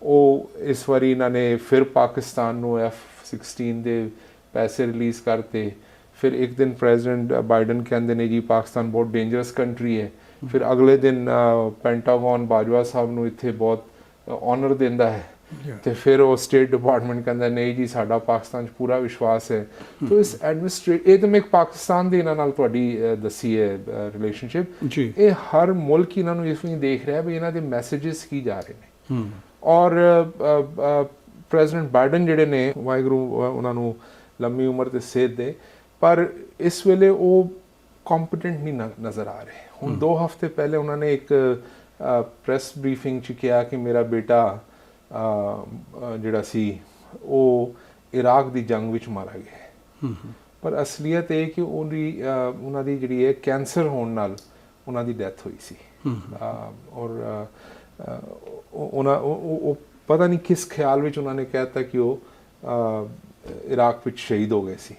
ਉਹ ਇਸ ਵਾਰੀ ਇਹਨਾਂ ਨੇ ਫਿਰ ਪਾਕਿਸਤਾਨ ਨੂੰ F-16 ਦੇ ਪੈਸੇ ਰਿਲੀਜ਼ ਕਰਤੇ। ਫਿਰ ਇੱਕ ਦਿਨ ਪ੍ਰੈਜ਼ੀਡੈਂਟ ਬਾਈਡਨ ਕਹਿੰਦੇ ਨੇ ਜੀ ਪਾਕਿਸਤਾਨ ਬਹੁਤ ਡੇਂਜਰਸ ਕੰਟਰੀ ਹੈ, ਫਿਰ ਅਗਲੇ ਦਿਨ ਪੈਂਟਾਗਨ ਬਾਜਵਾ ਸਾਹਿਬ ਨੂੰ ਇੱਥੇ ਬਹੁਤ ਆਨਰ ਦਿੰਦਾ ਹੈ ਤੇ ਫਿਰ ਉਹ ਸਟੇਟ ਡਿਪਾਰਟਮੈਂਟ ਕਹਿੰਦਾ ਨਹੀਂ ਜੀ ਸਾਡਾ ਪਾਕਿਸਤਾਨ 'ਚ ਪੂਰਾ ਵਿਸ਼ਵਾਸ ਹੈ। ਤੋ ਇਸ ਇਹ ਤਾਂ ਮੈਂ ਪਾਕਿਸਤਾਨ ਦੇ ਇਹਨਾਂ ਨਾਲ ਤੁਹਾਡੀ ਦੱਸੀ ਹੈ ਰਿਲੇਸ਼ਨਸ਼ਿਪ, ਇਹ ਹਰ ਮੁਲਕ ਇਹਨਾਂ ਨੂੰ ਇਸ ਲਈ ਦੇਖ ਰਿਹਾ ਵੀ ਇਹਨਾਂ ਦੇ ਮੈਸੇजेस ਕੀ ਜਾ ਰਹੇ ਨੇ ਔਰ ਪ੍ਰੈਜ਼ੀਡੈਂਟ ਬਾਈਡਨ ਜਿਹੜੇ ਨੇ ਵਾਹਿਗੁਰੂ ਉਹਨਾਂ ਨੂੰ ਲੰਮੀ ਉਮਰ ਤੇ ਸਿਹਤ ਦੇ, ਪਰ ਇਸ ਵੇਲੇ ਉਹ ਕੰਪੀਟੈਂਟ ਨਹੀਂ ਨਜ਼ਰ ਆ ਰਹੇ। ਹੁਣ 2 ਹਫ਼ਤੇ ਪਹਿਲੇ ਉਹਨਾਂ ਨੇ ਇੱਕ ਪ੍ਰੈਸ ਬਰੀਫਿੰਗ 'ਚ ਕਿਹਾ ਕਿ ਮੇਰਾ ਬੇਟਾ ਜਿਹੜਾ ਸੀ ਉਹ ਇਰਾਕ ਦੀ ਜੰਗ ਵਿੱਚ ਮਾਰਾ ਗਿਆ, ਪਰ ਅਸਲੀਅਤ ਇਹ ਕਿ ਉਹਨਾਂ ਦੀ ਜਿਹੜੀ ਹੈ ਕੈਂਸਰ ਹੋਣ ਨਾਲ ਉਹਨਾਂ ਦੀ ਡੈਥ ਹੋਈ ਸੀ ਔਰ ਉਹ ਪਤਾ ਨਹੀਂ ਕਿਸ ਖਿਆਲ ਵਿੱਚ ਉਹਨਾਂ ਨੇ ਕਹਿਤਾ ਕਿ ਉਹ ਇਰਾਕ ਵਿੱਚ ਸ਼ਹੀਦ ਹੋ ਗਏ ਸੀ।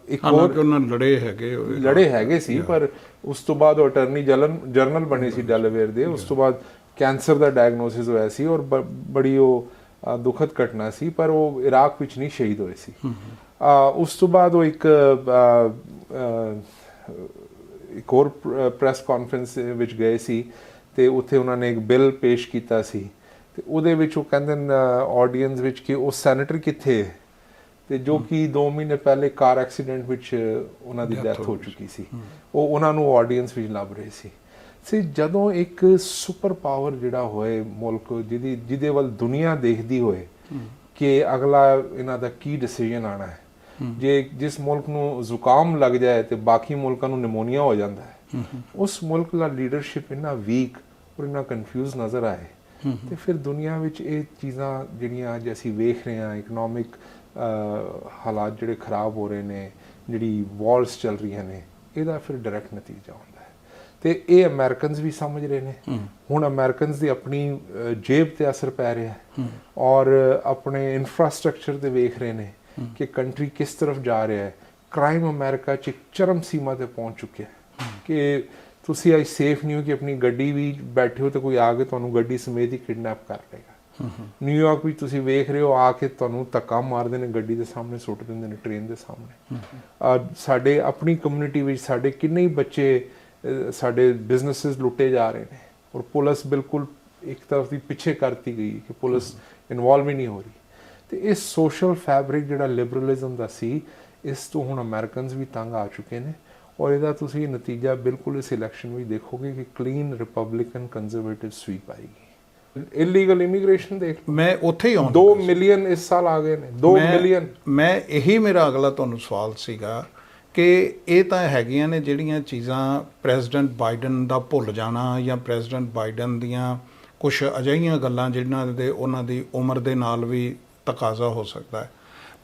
ਇੱਕ ਹੋਰ ਉਹਨਾਂ ਲੜੇ ਹੈਗੇ ਸੀ ਪਰ ਉਸ ਤੋਂ ਬਾਅਦ ਉਹ ਅਟਰਨੀ ਜਨਰਲ ਬਣੇ ਸੀ ਡੈਲਾਵੇਅਰ ਦੇ। ਉਸ ਤੋਂ ਬਾਅਦ ਕੈਂਸਰ ਦਾ ਡਾਇਗਨੋਸਿਸ ਹੋਇਆ ਸੀ ਔਰ ਬੜੀ ਉਹ ਦੁਖਦ ਘਟਨਾ ਸੀ, ਪਰ ਉਹ ਇਰਾਕ ਵਿੱਚ ਨਹੀਂ ਸ਼ਹੀਦ ਹੋਏ ਸੀ। ਉਸ ਤੋਂ ਬਾਅਦ ਉਹ ਇੱਕ ਹੋਰ ਪ੍ਰੈਸ ਕਾਨਫਰੰਸ ਵਿੱਚ ਗਏ ਸੀ ਤੇ ਉੱਥੇ ਉਹਨਾਂ ਨੇ ਇੱਕ ਬਿੱਲ ਪੇਸ਼ ਕੀਤਾ ਸੀ ਤੇ ਉਹਦੇ ਵਿੱਚ ਉਹ ਕਹਿੰਦੇ ਨੇ ਆਡੀਅנס ਵਿੱਚ ਕਿ ਉਹ ਸੈਨੇਟਰ ਕਿੱਥੇ ਹੈ ਤੇ ਜੋ ਕਿ 2 ਮਹੀਨੇ ਪਹਿਲੇ ਕਾਰ ਐਕਸੀਡੈਂਟ ਵਿੱਚ ਉਹਨਾਂ ਦੀ ਡੈਥ ਹੋ ਚੁੱਕੀ ਸੀ। ਉਹ ਉਹਨਾਂ ਨੂੰ ਆਡੀਅנס ਵਿੱਚ ਲੱਭ ਰਹੇ ਸੀ। ਜਦੋਂ ਇੱਕ ਸੁਪਰ ਪਾਵਰ ਜਿਹੜਾ ਹੋਏ ਮੁਲਕ ਜਿਹਦੇ ਵੱਲ ਦੁਨੀਆ ਦੇਖਦੀ ਹੋਏ ਕਿ ਅਗਲਾ ਇਹਨਾਂ ਦਾ ਕੀ ਡਿਸੀਜਨ ਆਣਾ ਹੈ, ਜਿਸ ਮੁਲਕ ਨੂੰ ਜ਼ੁਕਾਮ ਲੱਗ ਜਾਏ ਤੇ ਬਾਕੀ ਮੁਲਕਾਂ ਨੂੰ ਨਿਮੋਨੀਆ ਹੋ ਜਾਂਦਾ ਹੈ, ਉਸ ਮੁਲਕ ਦਾ ਲੀਡਰਸ਼ਿਪ ਇੰਨਾ ਵੀਕ ਔਰ ਇੰਨਾ ਕਨਫਿਊਜ਼ ਨਜ਼ਰ ਆਏ ਤੇ ਫਿਰ ਦੁਨੀਆ ਵਿੱਚ ਇਹ ਚੀਜ਼ਾਂ ਜਿਹੜੀਆਂ ਅੱਜ ਅਸੀਂ ਵੇਖ ਰਹੇ ਹਾਂ, ਇਕਨੋਮਿਕ ਹਾਲਾਤ ਜਿਹੜੇ ਖਰਾਬ ਹੋ ਰਹੇ ਨੇ, ਜਿਹੜੀ ਵਾਰਸ ਚੱਲ ਰਹੀਆਂ ਨੇ, ਇਹਦਾ ਫਿਰ ਡਾਇਰੈਕਟ ਨਤੀਜਾ ਹੁੰਦਾ ਹੈ ਤੇ ਇਹ ਅਮਰੀਕਨਸ ਵੀ ਸਮਝ ਰਹੇ ਨੇ। ਹੁਣ ਅਮਰੀਕਨਸ ਦੀ ਆਪਣੀ ਜੇਬ ਤੇ ਅਸਰ ਪੈ ਰਿਹਾ ਹੈ ਔਰ ਆਪਣੇ ਇਨਫਰਾਸਟ੍ਰਕਚਰ ਤੇ ਵੇਖ ਰਹੇ ਨੇ ਕਿ ਕੰਟਰੀ ਕਿਸ ਤਰਫ ਜਾ ਰਿਹਾ ਹੈ। ਕ੍ਰਾਈਮ ਅਮਰੀਕਾ 'ਚ ਚਰਮ ਸੀਮਾ ਤੇ ਪਹੁੰਚ ਚੁੱਕਿਆ ਕਿ ਤੁਸੀਂ ਅੱਜ ਸੇਫ ਨਹੀਂ ਹੋ ਕਿ ਆਪਣੀ ਗੱਡੀ ਵੀ ਬੈਠੇ ਹੋ ਤੇ ਕੋਈ ਆ ਕੇ ਤੁਹਾਨੂੰ ਗੱਡੀ ਸਮੇਤ ਹੀ ਕਿਡਨੈਪ ਕਰ ਲਏਗਾ। ਨਿਊਯਾਰਕ ਵਿੱਚ ਤੁਸੀਂ ਵੇਖ ਰਹੇ ਹੋ ਆ ਕੇ ਤੁਹਾਨੂੰ ਧੱਕਾ ਮਾਰਦੇ ਨੇ, ਗੱਡੀ ਦੇ ਸਾਹਮਣੇ ਸੁੱਟ ਦਿੰਦੇ ਨੇ, ਟ੍ਰੇਨ ਦੇ ਸਾਹਮਣੇ। ਸਾਡੇ ਆਪਣੀ ਕਮਿਊਨਿਟੀ ਵਿੱਚ ਸਾਡੇ ਕਿੰਨੇ ਹੀ ਬੱਚੇ ਸਾਡੇ ਬਿਜ਼ਨੈਸਿਸ ਲੁੱਟੇ ਜਾ ਰਹੇ ਨੇ ਔਰ ਪੁਲਿਸ ਬਿਲਕੁਲ ਇੱਕ ਤਰਫ ਦੀ ਪਿੱਛੇ ਕਰਤੀ ਗਈ ਕਿ ਪੁਲਿਸ ਇਨਵੋਲਵ ਹੀ ਨਹੀਂ ਹੋ ਰਹੀ। ਤੇ ਇਹ ਸੋਸ਼ਲ ਫੈਬਰਿਕ ਜਿਹੜਾ ਲਿਬਰਲਿਜ਼ਮ ਦਾ ਸੀ, ਇਸ ਤੋਂ ਹੁਣ ਅਮਰੀਕਨਸ ਵੀ ਤੰਗ ਆ ਚੁੱਕੇ ਨੇ ਔਰ ਇਹਦਾ ਤੁਸੀਂ ਨਤੀਜਾ ਬਿਲਕੁਲ ਇਸ ਇਲੈਕਸ਼ਨ ਵਿੱਚ ਦੇਖੋਗੇ ਕਿ ਕਲੀਨ ਰਿਪਬਲਿਕਨ ਕੰਜ਼ਰਵੇਟਿਵ ਸਵੀਪ ਆਏਗੀ। ਇਲੀਗਲ ਇਮੀਗ੍ਰੇਸ਼ਨ ਦੇਖ, ਮੈਂ ਉੱਥੇ ਹੀ ਆਉਂਦਾ 2 ਮਿਲੀਅਨ ਇਸ ਸਾਲ ਆ ਗਏ ਨੇ, 2 ਮਿਲੀਅਨ। ਮੈਂ ਇਹੀ ਮੇਰਾ ਅਗਲਾ ਤੁਹਾਨੂੰ ਸਵਾਲ ਸੀਗਾ ਕਿ ਇਹ ਤਾਂ ਹੈਗੀਆਂ ਨੇ ਜਿਹੜੀਆਂ ਚੀਜ਼ਾਂ ਪ੍ਰੈਜ਼ੀਡੈਂਟ ਬਾਈਡਨ ਦਾ ਭੁੱਲ ਜਾਣਾ ਜਾਂ ਪ੍ਰੈਜ਼ੀਡੈਂਟ ਬਾਈਡਨ ਦੀਆਂ ਕੁਝ ਅਜਿਹੀਆਂ ਗੱਲਾਂ ਜਿਨ੍ਹਾਂ ਦੇ ਉਹਨਾਂ ਦੀ ਉਮਰ ਦੇ ਨਾਲ ਵੀ ਤਕਾਜ਼ਾ ਹੋ ਸਕਦਾ ਹੈ,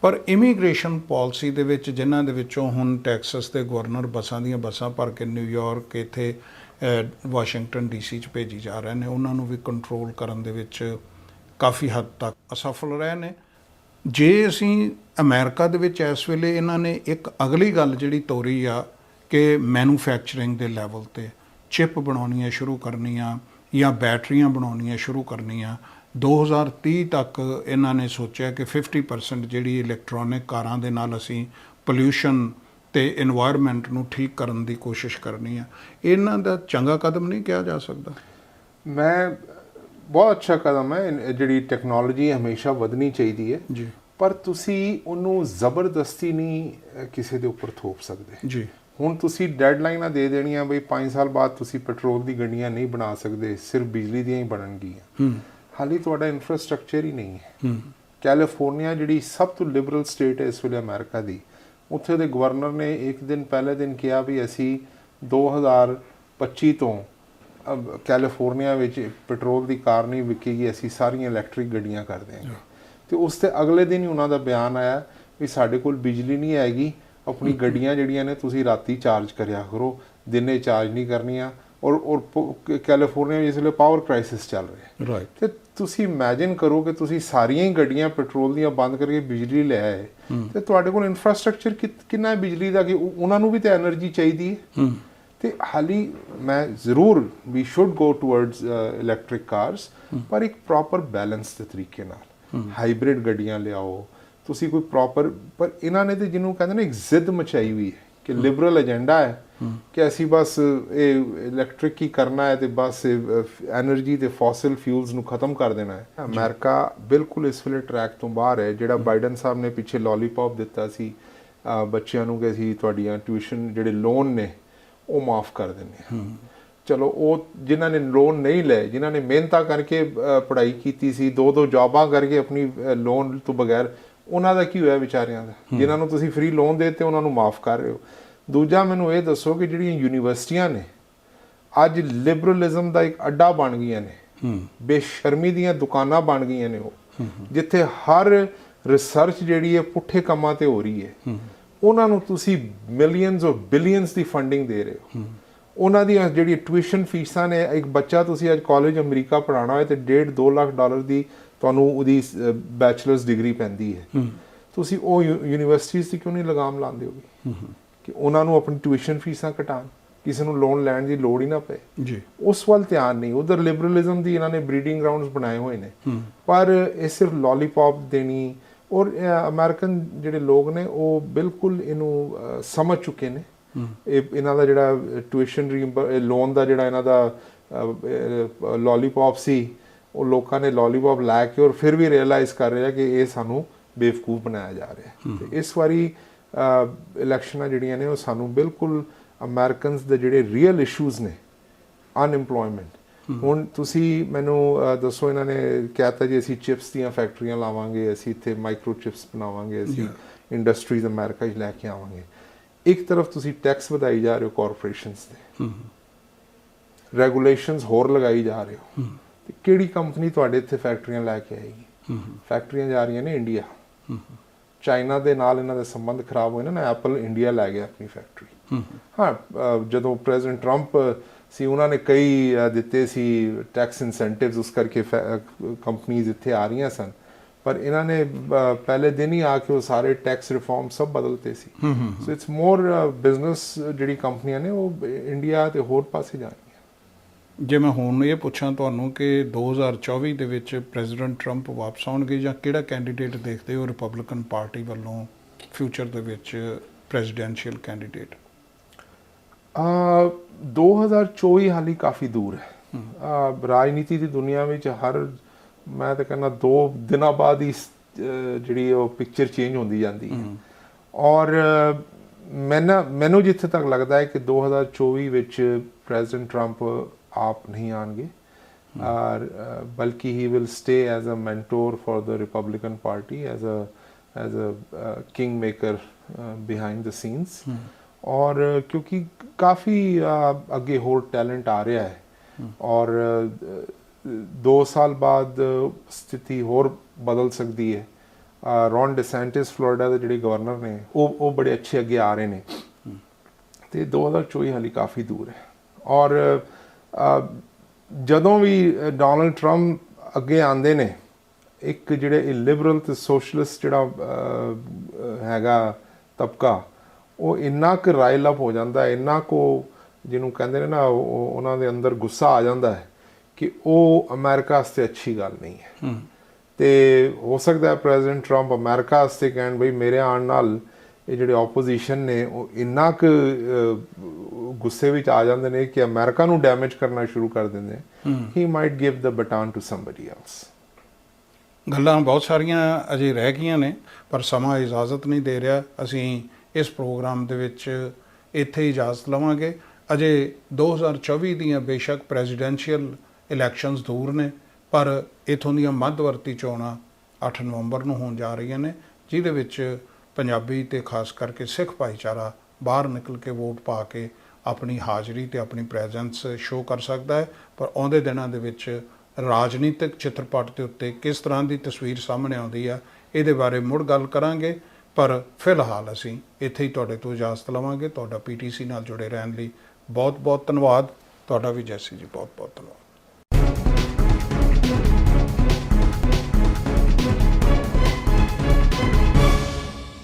ਪਰ ਇਮੀਗ੍ਰੇਸ਼ਨ ਪਾਲਿਸੀ ਦੇ ਵਿੱਚ ਜਿਨ੍ਹਾਂ ਦੇ ਵਿੱਚੋਂ ਹੁਣ ਟੈਕਸਸ ਦੇ ਗਵਰਨਰ ਬੱਸਾਂ ਭਰ ਕੇ ਨਿਊਯਾਰਕ ਇੱਥੇ ਵਾਸ਼ਿੰਗਟਨ DC 'ਚ ਭੇਜੀ ਜਾ ਰਹੇ ਨੇ, ਉਹਨਾਂ ਨੂੰ ਵੀ ਕੰਟਰੋਲ ਕਰਨ ਦੇ ਵਿੱਚ ਕਾਫੀ ਹੱਦ ਤੱਕ ਅਸਫਲ ਰਹੇ ਨੇ। ਜੇ ਅਸੀਂ ਅਮਰੀਕਾ ਦੇ ਵਿੱਚ ਇਸ ਵੇਲੇ ਇਹਨਾਂ ਨੇ ਇੱਕ ਅਗਲੀ ਗੱਲ ਜਿਹੜੀ ਤੋਰੀ ਆ ਕਿ ਮੈਨੂਫੈਕਚਰਿੰਗ ਦੇ ਲੈਵਲ ਤੇ ਚਿਪ ਬਣਾਉਣੀਆਂ ਸ਼ੁਰੂ ਕਰਨੀਆਂ, ਜਾਂ ਬੈਟਰੀਆਂ ਬਣਾਉਣੀਆਂ ਸ਼ੁਰੂ ਕਰਨੀਆਂ। 2030 ਤੱਕ ਇਹਨਾਂ ਨੇ ਸੋਚਿਆ ਕਿ 50% ਜਿਹੜੀ ਇਲੈਕਟ੍ਰੋਨਿਕ ਕਾਰਾਂ ਦੇ ਨਾਲ ਅਸੀਂ ਪੋਲਿਊਸ਼ਨ ਤੇ ਇਨਵਾਇਰਨਮੈਂਟ ਨੂੰ ਠੀਕ ਕਰਨ ਦੀ ਕੋਸ਼ਿਸ਼ ਕਰਨੀ ਆ। ਇਹਨਾਂ ਦਾ ਚੰਗਾ ਕਦਮ ਨਹੀਂ ਕਿਹਾ ਜਾ ਸਕਦਾ? ਮੈਂ ਬਹੁਤ ਅੱਛਾ ਕਦਮ ਹੈ, ਜਿਹੜੀ ਟੈਕਨੋਲੋਜੀ ਹਮੇਸ਼ਾ ਵਧਣੀ ਚਾਹੀਦੀ ਹੈ ਜੀ, ਪਰ ਤੁਸੀਂ ਉਹਨੂੰ ਜ਼ਬਰਦਸਤੀ ਨਹੀਂ ਕਿਸੇ ਦੇ ਉੱਪਰ ਥੋਪ ਸਕਦੇ ਜੀ। ਹੁਣ ਤੁਸੀਂ ਡੈਡਲਾਈਨਾਂ ਦੇ ਦੇਣੀਆਂ ਬਈ 5 ਸਾਲ ਬਾਅਦ ਤੁਸੀਂ ਪੈਟਰੋਲ ਦੀ ਗੱਡੀਆਂ ਨਹੀਂ ਬਣਾ ਸਕਦੇ, ਸਿਰਫ ਬਿਜਲੀ ਦੀਆਂ ਹੀ ਬਣਨਗੀਆਂ। ਹਾਲੇ ਤੁਹਾਡਾ ਇਨਫਰਾਸਟ੍ਰਕਚਰ ਹੀ ਨਹੀਂ ਹੈ। ਕੈਲੀਫੋਰਨੀਆ ਜਿਹੜੀ ਸਭ ਤੋਂ ਲਿਬਰਲ ਸਟੇਟ ਹੈ ਇਸ ਵੇਲੇ ਅਮਰੀਕਾ ਦੀ, ਉੱਥੇ ਦੇ ਗਵਰਨਰ ਨੇ ਇੱਕ ਦਿਨ ਪਹਿਲੇ ਦਿਨ ਕਿਹਾ ਵੀ ਅਸੀਂ 2025 ਤੋਂ ਕੈਲੀਫੋਰਨੀਆ ਵਿੱਚ ਪੈਟਰੋਲ ਦੀ ਕਾਰ ਨਹੀਂ ਵਿਕੇਗੀ, ਅਸੀਂ ਸਾਰੀਆਂ ਇਲੈਕਟ੍ਰਿਕ ਗੱਡੀਆਂ ਕਰ ਦਿਆਂਗੇ। ਤੇ ਉਸ ਤੇ ਅਗਲੇ ਦਿਨ ਹੀ ਉਹਨਾਂ ਦਾ ਬਿਆਨ ਆਇਆ ਵੀ ਸਾਡੇ ਕੋਲ ਬਿਜਲੀ ਨਹੀਂ ਆਏਗੀ, ਆਪਣੀ ਗੱਡੀਆਂ ਜਿਹੜੀਆਂ ਨੇ ਤੁਸੀਂ ਰਾਤੀ ਚਾਰਜ ਕਰਿਆ ਕਰੋ, ਦਿਨੇ ਚਾਰਜ ਨਹੀਂ ਕਰਨੀਆਂ। ਔਰ ਕੈਲੀਫੋਰਨੀਆ ਵਿੱਚ ਇਸ ਵੇਲੇ ਪਾਵਰ ਕ੍ਰਾਈਸਿਸ ਚੱਲ ਰਿਹਾ। ਰਾਈਟ। ਤੇ ਤੁਸੀਂ ਇਮੈਜਿਨ ਕਰੋ ਕਿ ਤੁਸੀਂ ਸਾਰੀਆਂ ਹੀ ਗੱਡੀਆਂ ਪੈਟਰੋਲ ਦੀਆਂ ਬੰਦ ਕਰਕੇ ਬਿਜਲੀ ਲੈ ਆਏ, ਤੇ ਤੁਹਾਡੇ ਕੋਲ ਇਨਫਰਾਸਟ੍ਰਕਚਰ ਕਿੰਨਾ ਹੈ ਬਿਜਲੀ ਦਾ, ਕਿ ਉਹਨਾਂ ਨੂੰ ਵੀ ਤਾਂ ਐਨਰਜੀ ਚਾਹੀਦੀ ਹੈ। ਤੇ ਹਾਲੀ ਮੈਂ ਜ਼ਰੂਰ we should go towards electric cars, ਪਰ ਇੱਕ ਪ੍ਰੋਪਰ ਬੈਲੈਂਸ ਦੇ ਤਰੀਕੇ ਨਾਲ। ਹਾਈਬ੍ਰਿਡ ਗੱਡੀਆਂ ਲਿਆਓ ਤੁਸੀਂ, ਕੋਈ ਪ੍ਰੋਪਰ। ਪਰ ਇਹਨਾਂ ਨੇ ਤੇ ਜਿਹਨੂੰ ਕਹਿੰਦੇ ਨੇ ਇੱਕ ਜ਼ਿੱਦ ਮਚਾਈ ਹੋਈ ਹੈ ਕਿ ਲਿਬਰਲ ਏਜੰਡਾ ਹੈ ਕਿ ਅਸੀਂ ਬਸ ਇਹ ਇਲੈਕਟ੍ਰਿਕ ਹੀ ਕਰਨਾ ਹੈ ਤੇ ਬਸ ਐਨਰਜੀ ਤੇ ਫੋਸਿਲ ਫਿਊਲਸ ਨੂੰ ਖਤਮ ਕਰ ਦੇਣਾ ਹੈ। ਅਮਰੀਕਾ ਬਿਲਕੁਲ ਇਸ ਵੇਲੇ ਟਰੈਕ ਤੋਂ ਬਾਹਰ ਹੈ। ਜਿਹੜਾ ਬਾਈਡਨ ਸਾਹਿਬ ਨੇ ਪਿੱਛੇ ਲੋਲੀਪੌਪ ਦਿੱਤਾ ਸੀ ਬੱਚਿਆਂ ਨੂੰ ਕਿ ਅਸੀਂ ਤੁਹਾਡੀਆਂ ਟਿਊਸ਼ਨ ਜਿਹੜੇ ਲੋਨ ਨੇ ਉਹ ਮਾਫ ਕਰ ਦਿੰਦੇ ਹਾਂ। ਚਲੋ ਉਹ ਜਿਨ੍ਹਾਂ ਨੇ ਲੋਨ ਨਹੀਂ ਲਏ, ਜਿਨ੍ਹਾਂ ਨੇ ਮਿਹਨਤਾਂ ਕਰਕੇ ਪੜ੍ਹਾਈ ਕੀਤੀ ਸੀ, 2-2 ਜੌਬਾਂ ਕਰਕੇ ਆਪਣੀ ਲੋਨ ਤੋਂ ਬਗੈਰ, ਉਹਨਾਂ ਦਾ ਕੀ ਹੋਇਆ ਵਿਚਾਰਿਆਂ ਦਾ? ਜਿਨ੍ਹਾਂ ਨੂੰ ਤੁਸੀਂ ਫ੍ਰੀ ਲੋਨ ਦੇ ਦਿੱਤੇ ਉਹਨਾਂ ਨੂੰ ਮਾਫ ਕਰ ਰਹੇ ਹੋ। ਦੂਜਾ ਮੈਨੂੰ ਇਹ ਦੱਸੋ ਕਿ ਜਿਹੜੀਆਂ ਯੂਨੀਵਰਸਿਟੀਆਂ ਨੇ ਅੱਜ ਲਿਬਰਲਿਜ਼ਮ ਦਾ ਇੱਕ ਅੱਡਾ ਬਣ ਗਈਆਂ ਨੇ, ਬੇਸ਼ਰਮੀ ਦੀਆਂ ਦੁਕਾਨਾਂ ਬਣ ਗਈਆਂ ਨੇ, ਉਹ ਜਿੱਥੇ ਹਰ ਰਿਸਰਚ ਜਿਹੜੀ ਹੈ ਪੁੱਠੇ ਕੰਮਾਂ ਤੇ ਹੋ ਰਹੀ ਹੈ, ਉਹਨਾਂ ਨੂੰ ਤੁਸੀਂ ਮਿਲੀਅਨਸ ਔਰ ਬਿਲੀਅਨਸ ਦੀ ਫੰਡਿੰਗ ਦੇ ਰਹੇ ਹੋ। ਉਹਨਾਂ ਦੀਆਂ ਜਿਹੜੀ ਟਿਊਸ਼ਨ ਫੀਸਾਂ ਨੇ, ਇੱਕ ਬੱਚਾ ਤੁਸੀਂ ਅੱਜ ਕਾਲਜ ਅਮਰੀਕਾ ਪੜ੍ਹਾਉਣਾ ਹੋਏ ਤੇ $1.5-2 ਲੱਖ ਦੀ ਤੁਹਾਨੂੰ ਉਹਦੀ ਬੈਚਲਰਸ ਡਿਗਰੀ ਪੈਂਦੀ ਹੈ। ਤੁਸੀਂ ਉਹ ਯੂਨੀਵਰਸਿਟੀਜ਼ ਦੀ ਕਿਉਂ ਨਹੀਂ ਲਗਾਮ ਲਾਉਂਦੇ ਹੋਗੇ ਕਿ ਉਹਨਾਂ ਨੂੰ ਆਪਣੀ ਟਿਊਸ਼ਨ ਫੀਸਾਂ ਘਟਾਉਣ, ਕਿਸੇ ਨੂੰ ਲੋਨ ਲੈਣ ਦੀ ਲੋੜ ਹੀ ਨਾ ਪਏ ਜੀ? ਉਸ ਵੱਲ ਧਿਆਨ ਨਹੀਂ। ਉਧਰ ਲਿਬਰਲਿਜ਼ਮ ਦੀ ਇਹਨਾਂ ਨੇ ਬਰੀਡਿੰਗ ਗਰਾਊਂਡਸ ਬਣਾਏ ਹੋਏ ਨੇ, ਪਰ ਇਹ ਸਿਰਫ ਲੋਲੀਪੌਪ ਦੇਣੀ। ਔਰ ਅਮਰੀਕਨ ਜਿਹੜੇ ਲੋਕ ਨੇ ਉਹ ਬਿਲਕੁਲ ਇਹਨੂੰ ਸਮਝ ਚੁੱਕੇ ਨੇ। ਇਹਨਾਂ ਦਾ ਜਿਹੜਾ ਟਿਊਸ਼ਨ ਲੋਨ ਦਾ ਜਿਹੜਾ ਇਹਨਾਂ ਦਾ ਲੋਲੀਪੌਪ ਸੀ, ਉਹ ਲੋਕਾਂ ਨੇ ਲੋਲੀਪੌਪ ਲੈ ਕੇ ਔਰ ਫਿਰ ਵੀ ਰਿਅਲਾਈਜ਼ ਕਰ ਰਿਹਾ ਕਿ ਇਹ ਸਾਨੂੰ ਬੇਵਕੂਫ ਬਣਾਇਆ ਜਾ ਰਿਹਾ। ਤੇ ਇਸ ਵਾਰੀ ਇਲੈਕਸ਼ਨਾਂ ਜਿਹੜੀਆਂ ਨੇ ਉਹ ਸਾਨੂੰ ਬਿਲਕੁਲ ਅਮਰੀਕਨਸ ਦੇ ਜਿਹੜੇ ਰੀਅਲ ਇਸ਼ੂਜ਼ ਨੇ, ਅਨਇੰਪਲੋਇਮੈਂਟ। ਹੁਣ ਤੁਸੀਂ ਮੈਨੂੰ ਦੱਸੋ, ਇਹਨਾਂ ਨੇ ਕਹਿਤਾ ਜੀ ਅਸੀਂ ਚਿਪਸ ਦੀਆਂ ਫੈਕਟਰੀਆਂ ਲਾਵਾਂਗੇ, ਅਸੀਂ ਇੱਥੇ ਮਾਈਕਰੋ ਚਿਪਸ ਬਣਾਵਾਂਗੇ, ਅਸੀਂ ਇੰਡਸਟਰੀਜ਼ ਅਮਰੀਕਾ 'ਚ ਲੈ ਕੇ ਆਵਾਂਗੇ। ਇੱਕ ਤਰਫ ਤੁਸੀਂ ਟੈਕਸ ਵਧਾਈ ਜਾ ਰਹੇ ਹੋ ਕਾਰਪੋਰੇਸ਼ਨਸ ਤੇ, ਰੈਗੂਲੇਸ਼ਨਸ ਹੋਰ ਲਗਾਈ ਜਾ ਰਹੇ ਹੋ, ਤੇ ਕਿਹੜੀ ਕੰਪਨੀ ਤੁਹਾਡੇ ਇੱਥੇ ਫੈਕਟਰੀਆਂ ਲੈ ਕੇ ਆਏਗੀ? ਫੈਕਟਰੀਆਂ ਜਾ ਰਹੀਆਂ ਨੇ ਇੰਡੀਆ। ਚਾਈਨਾ ਦੇ ਨਾਲ ਇਹਨਾਂ ਦੇ ਸੰਬੰਧ ਖਰਾਬ ਹੋਏ ਨਾ, ਐਪਲ ਇੰਡੀਆ ਲੈ ਗਿਆ ਆਪਣੀ ਫੈਕਟਰੀ। ਹਾਂ, ਜਦੋਂ ਪ੍ਰੈਜ਼ੀਡੈਂਟ ਟਰੰਪ ਸੀ ਉਹਨਾਂ ਨੇ ਕਈ ਦਿੱਤੇ ਸੀ ਟੈਕਸ ਇਨਸੈਂਟਿਵਸ, ਉਸ ਕਰਕੇ ਕੰਪਨੀਜ਼ ਇੱਥੇ ਆ ਰਹੀਆਂ ਸਨ, ਪਰ ਇਹਨਾਂ ਨੇ ਪਹਿਲੇ ਦਿਨ ਹੀ ਆ ਕੇ ਉਹ ਸਾਰੇ ਟੈਕਸ ਰਿਫਾਰਮ ਸਭ ਬਦਲਤੇ ਸੀ। ਸੋ ਇਟਸ ਮੋਰ ਬਿਜ਼ਨਸ, ਜਿਹੜੀ ਕੰਪਨੀਆਂ ਨੇ ਉਹ ਇੰਡੀਆ ਤੇ ਹੋਰ ਪਾਸੇ ਜਾਣਗੀਆਂ। ਜੇ ਮੈਂ ਹੁਣ ਇਹ ਪੁੱਛਾਂ ਤੁਹਾਨੂੰ ਕਿ 2024 ਦੇ ਵਿੱਚ ਪ੍ਰੈਜ਼ੀਡੈਂਟ ਟਰੰਪ ਵਾਪਸ ਆਉਣਗੇ ਜਾਂ ਕਿਹੜਾ ਕੈਂਡੀਡੇਟ ਦੇਖਦੇ ਹੋ ਰਿਪਬਲਿਕਨ ਪਾਰਟੀ ਵੱਲੋਂ ਫਿਊਚਰ ਦੇ ਵਿੱਚ ਪ੍ਰੈਜ਼ੀਡੈਂਸ਼ੀਅਲ ਕੈਂਡੀਡੇਟ? 2024 ਹਾਲੀ ਕਾਫੀ ਦੂਰ ਹੈ। ਰਾਜਨੀਤੀ ਦੀ ਦੁਨੀਆ ਵਿੱਚ ਮੈਂ ਤਾਂ ਕਹਿੰਦਾ 2 ਦਿਨਾਂ ਬਾਅਦ ਹੀ ਜਿਹੜੀ ਉਹ ਪਿਕਚਰ ਚੇਂਜ ਹੁੰਦੀ ਜਾਂਦੀ ਹੈ। ਔਰ ਮੈਨੂੰ ਜਿੱਥੇ ਤੱਕ ਲੱਗਦਾ ਹੈ ਕਿ 2024 ਵਿੱਚ ਪ੍ਰੈਜ਼ੀਡੈਂਟ ਟਰੰਪ ਆਪ ਨਹੀਂ ਆਉਣਗੇ, ਬਲਕਿ he will stay as a mentor for the Republican Party, as a king maker behind the scenes. ਔਰ ਕਿਉਂਕਿ ਕਾਫੀ ਅੱਗੇ ਹੋਰ ਟੈਲੈਂਟ ਆ ਰਿਹਾ ਹੈ, ਔਰ 2 ਸਾਲ ਬਾਅਦ ਸਥਿਤੀ ਹੋਰ ਬਦਲ ਸਕਦੀ ਹੈ। ਰੌਨ ਡਿਸੈਂਟਿਸ ਫਲੋਰੀਡਾ ਦੇ ਜਿਹੜੇ ਗਵਰਨਰ ਨੇ ਉਹ ਬੜੇ ਅੱਛੇ ਅੱਗੇ ਆ ਰਹੇ ਨੇ, ਤੇ 2024 ਹਾਲੀ ਕਾਫੀ ਦੂਰ ਹੈ। ਔਰ ਜਦੋਂ ਵੀ ਡੋਨਲਡ ਟਰੰਪ ਅੱਗੇ ਆਉਂਦੇ ਨੇ, ਇੱਕ ਜਿਹੜੇ ਲਿਬਰਲ ਤੇ ਸੋਸ਼ਲਿਸਟ ਜਿਹੜਾ ਹੈਗਾ ਤਬਕਾ, ਉਹ ਇੰਨਾ ਕੁ ਰਾਈਲ ਅਪ ਹੋ ਜਾਂਦਾ ਹੈ, ਇੰਨਾ ਕੁ ਜਿਹਨੂੰ ਕਹਿੰਦੇ ਨੇ ਨਾ ਉਹਨਾਂ ਦੇ ਅੰਦਰ ਗੁੱਸਾ ਆ ਜਾਂਦਾ ਹੈ ਕਿ ਉਹ ਅਮਰੀਕਾ ਵਾਸਤੇ ਅੱਛੀ ਗੱਲ ਨਹੀਂ ਹੈ। ਤੇ ਹੋ ਸਕਦਾ ਹੈ ਪ੍ਰੈਜ਼ੀਡੈਂਟ ਟਰੰਪ ਅਮਰੀਕਾ ਵਾਸਤੇ ਕਹਿਣ ਬਈ ਮੇਰੇ ਆਉਣ ਨਾਲ ਇਹ ਜਿਹੜੇ ਆਪੋਜੀਸ਼ਨ ਨੇ ਉਹ ਇੰਨਾ ਕੁ ਗੁੱਸੇ ਵਿੱਚ ਆ ਜਾਂਦੇ ਨੇ ਕਿ ਅਮਰੀਕਾ ਨੂੰ ਡੈਮੇਜ ਕਰਨਾ ਸ਼ੁਰੂ ਕਰ ਦਿੰਦੇ he might give the button to somebody else. ਗੱਲਾਂ ਬਹੁਤ ਸਾਰੀਆਂ ਅਜੇ ਰਹਿ ਗਈਆਂ ਨੇ ਪਰ ਸਮਾਂ ਇਜਾਜ਼ਤ ਨਹੀਂ ਦੇ ਰਿਹਾ। ਅਸੀਂ ਇਸ ਪ੍ਰੋਗਰਾਮ ਦੇ ਵਿੱਚ ਇੱਥੇ ਇਜਾਜ਼ਤ ਲਵਾਂਗੇ। ਅਜੇ 2024 ਦੀਆਂ ਬੇਸ਼ੱਕ ਪ੍ਰੈਜ਼ੀਡੈਂਸ਼ੀਅਲ ਇਲੈਕਸ਼ਨਸ ਦੂਰ ਨੇ ਪਰ ਇੱਥੋਂ ਦੀਆਂ ਮੱਧਵਰਤੀ ਚੋਣਾਂ 8 ਨਵੰਬਰ ਨੂੰ ਹੋਣ ਜਾ ਰਹੀਆਂ ਨੇ, ਜਿਹਦੇ ਵਿੱਚ ਪੰਜਾਬੀ ਤੇ ਖਾਸ ਕਰਕੇ ਸਿੱਖ ਭਾਈਚਾਰਾ ਬਾਹਰ ਨਿਕਲ ਕੇ ਵੋਟ ਪਾ ਕੇ ਆਪਣੀ ਹਾਜ਼ਰੀ ਤੇ ਆਪਣੀ ਪ੍ਰੈਜ਼ੈਂਸ ਸ਼ੋਅ ਕਰ ਸਕਦਾ ਹੈ। ਪਰ ਆਉਂਦੇ ਦਿਨਾਂ ਦੇ ਵਿੱਚ ਰਾਜਨੀਤਿਕ ਚਿੱਤਰਪਟ ਦੇ ਉੱਤੇ ਕਿਸ ਤਰ੍ਹਾਂ ਦੀ ਤਸਵੀਰ ਸਾਹਮਣੇ ਆਉਂਦੀ ਆ ਇਹਦੇ ਬਾਰੇ ਮੁੜ ਗੱਲ ਕਰਾਂਗੇ। ਪਰ ਫਿਲਹਾਲ ਅਸੀਂ ਇੱਥੇ ਹੀ ਤੁਹਾਡੇ ਤੋਂ ਇਜਾਜ਼ਤ ਲਵਾਂਗੇ। ਤੁਹਾਡਾ PTC ਨਾਲ ਜੁੜੇ ਰਹਿਣ ਲਈ ਬਹੁਤ ਬਹੁਤ ਧੰਨਵਾਦ। ਤੁਹਾਡਾ ਵੀ ਜੈਸੀ ਜੀ ਬਹੁਤ ਬਹੁਤ ਧੰਨਵਾਦ।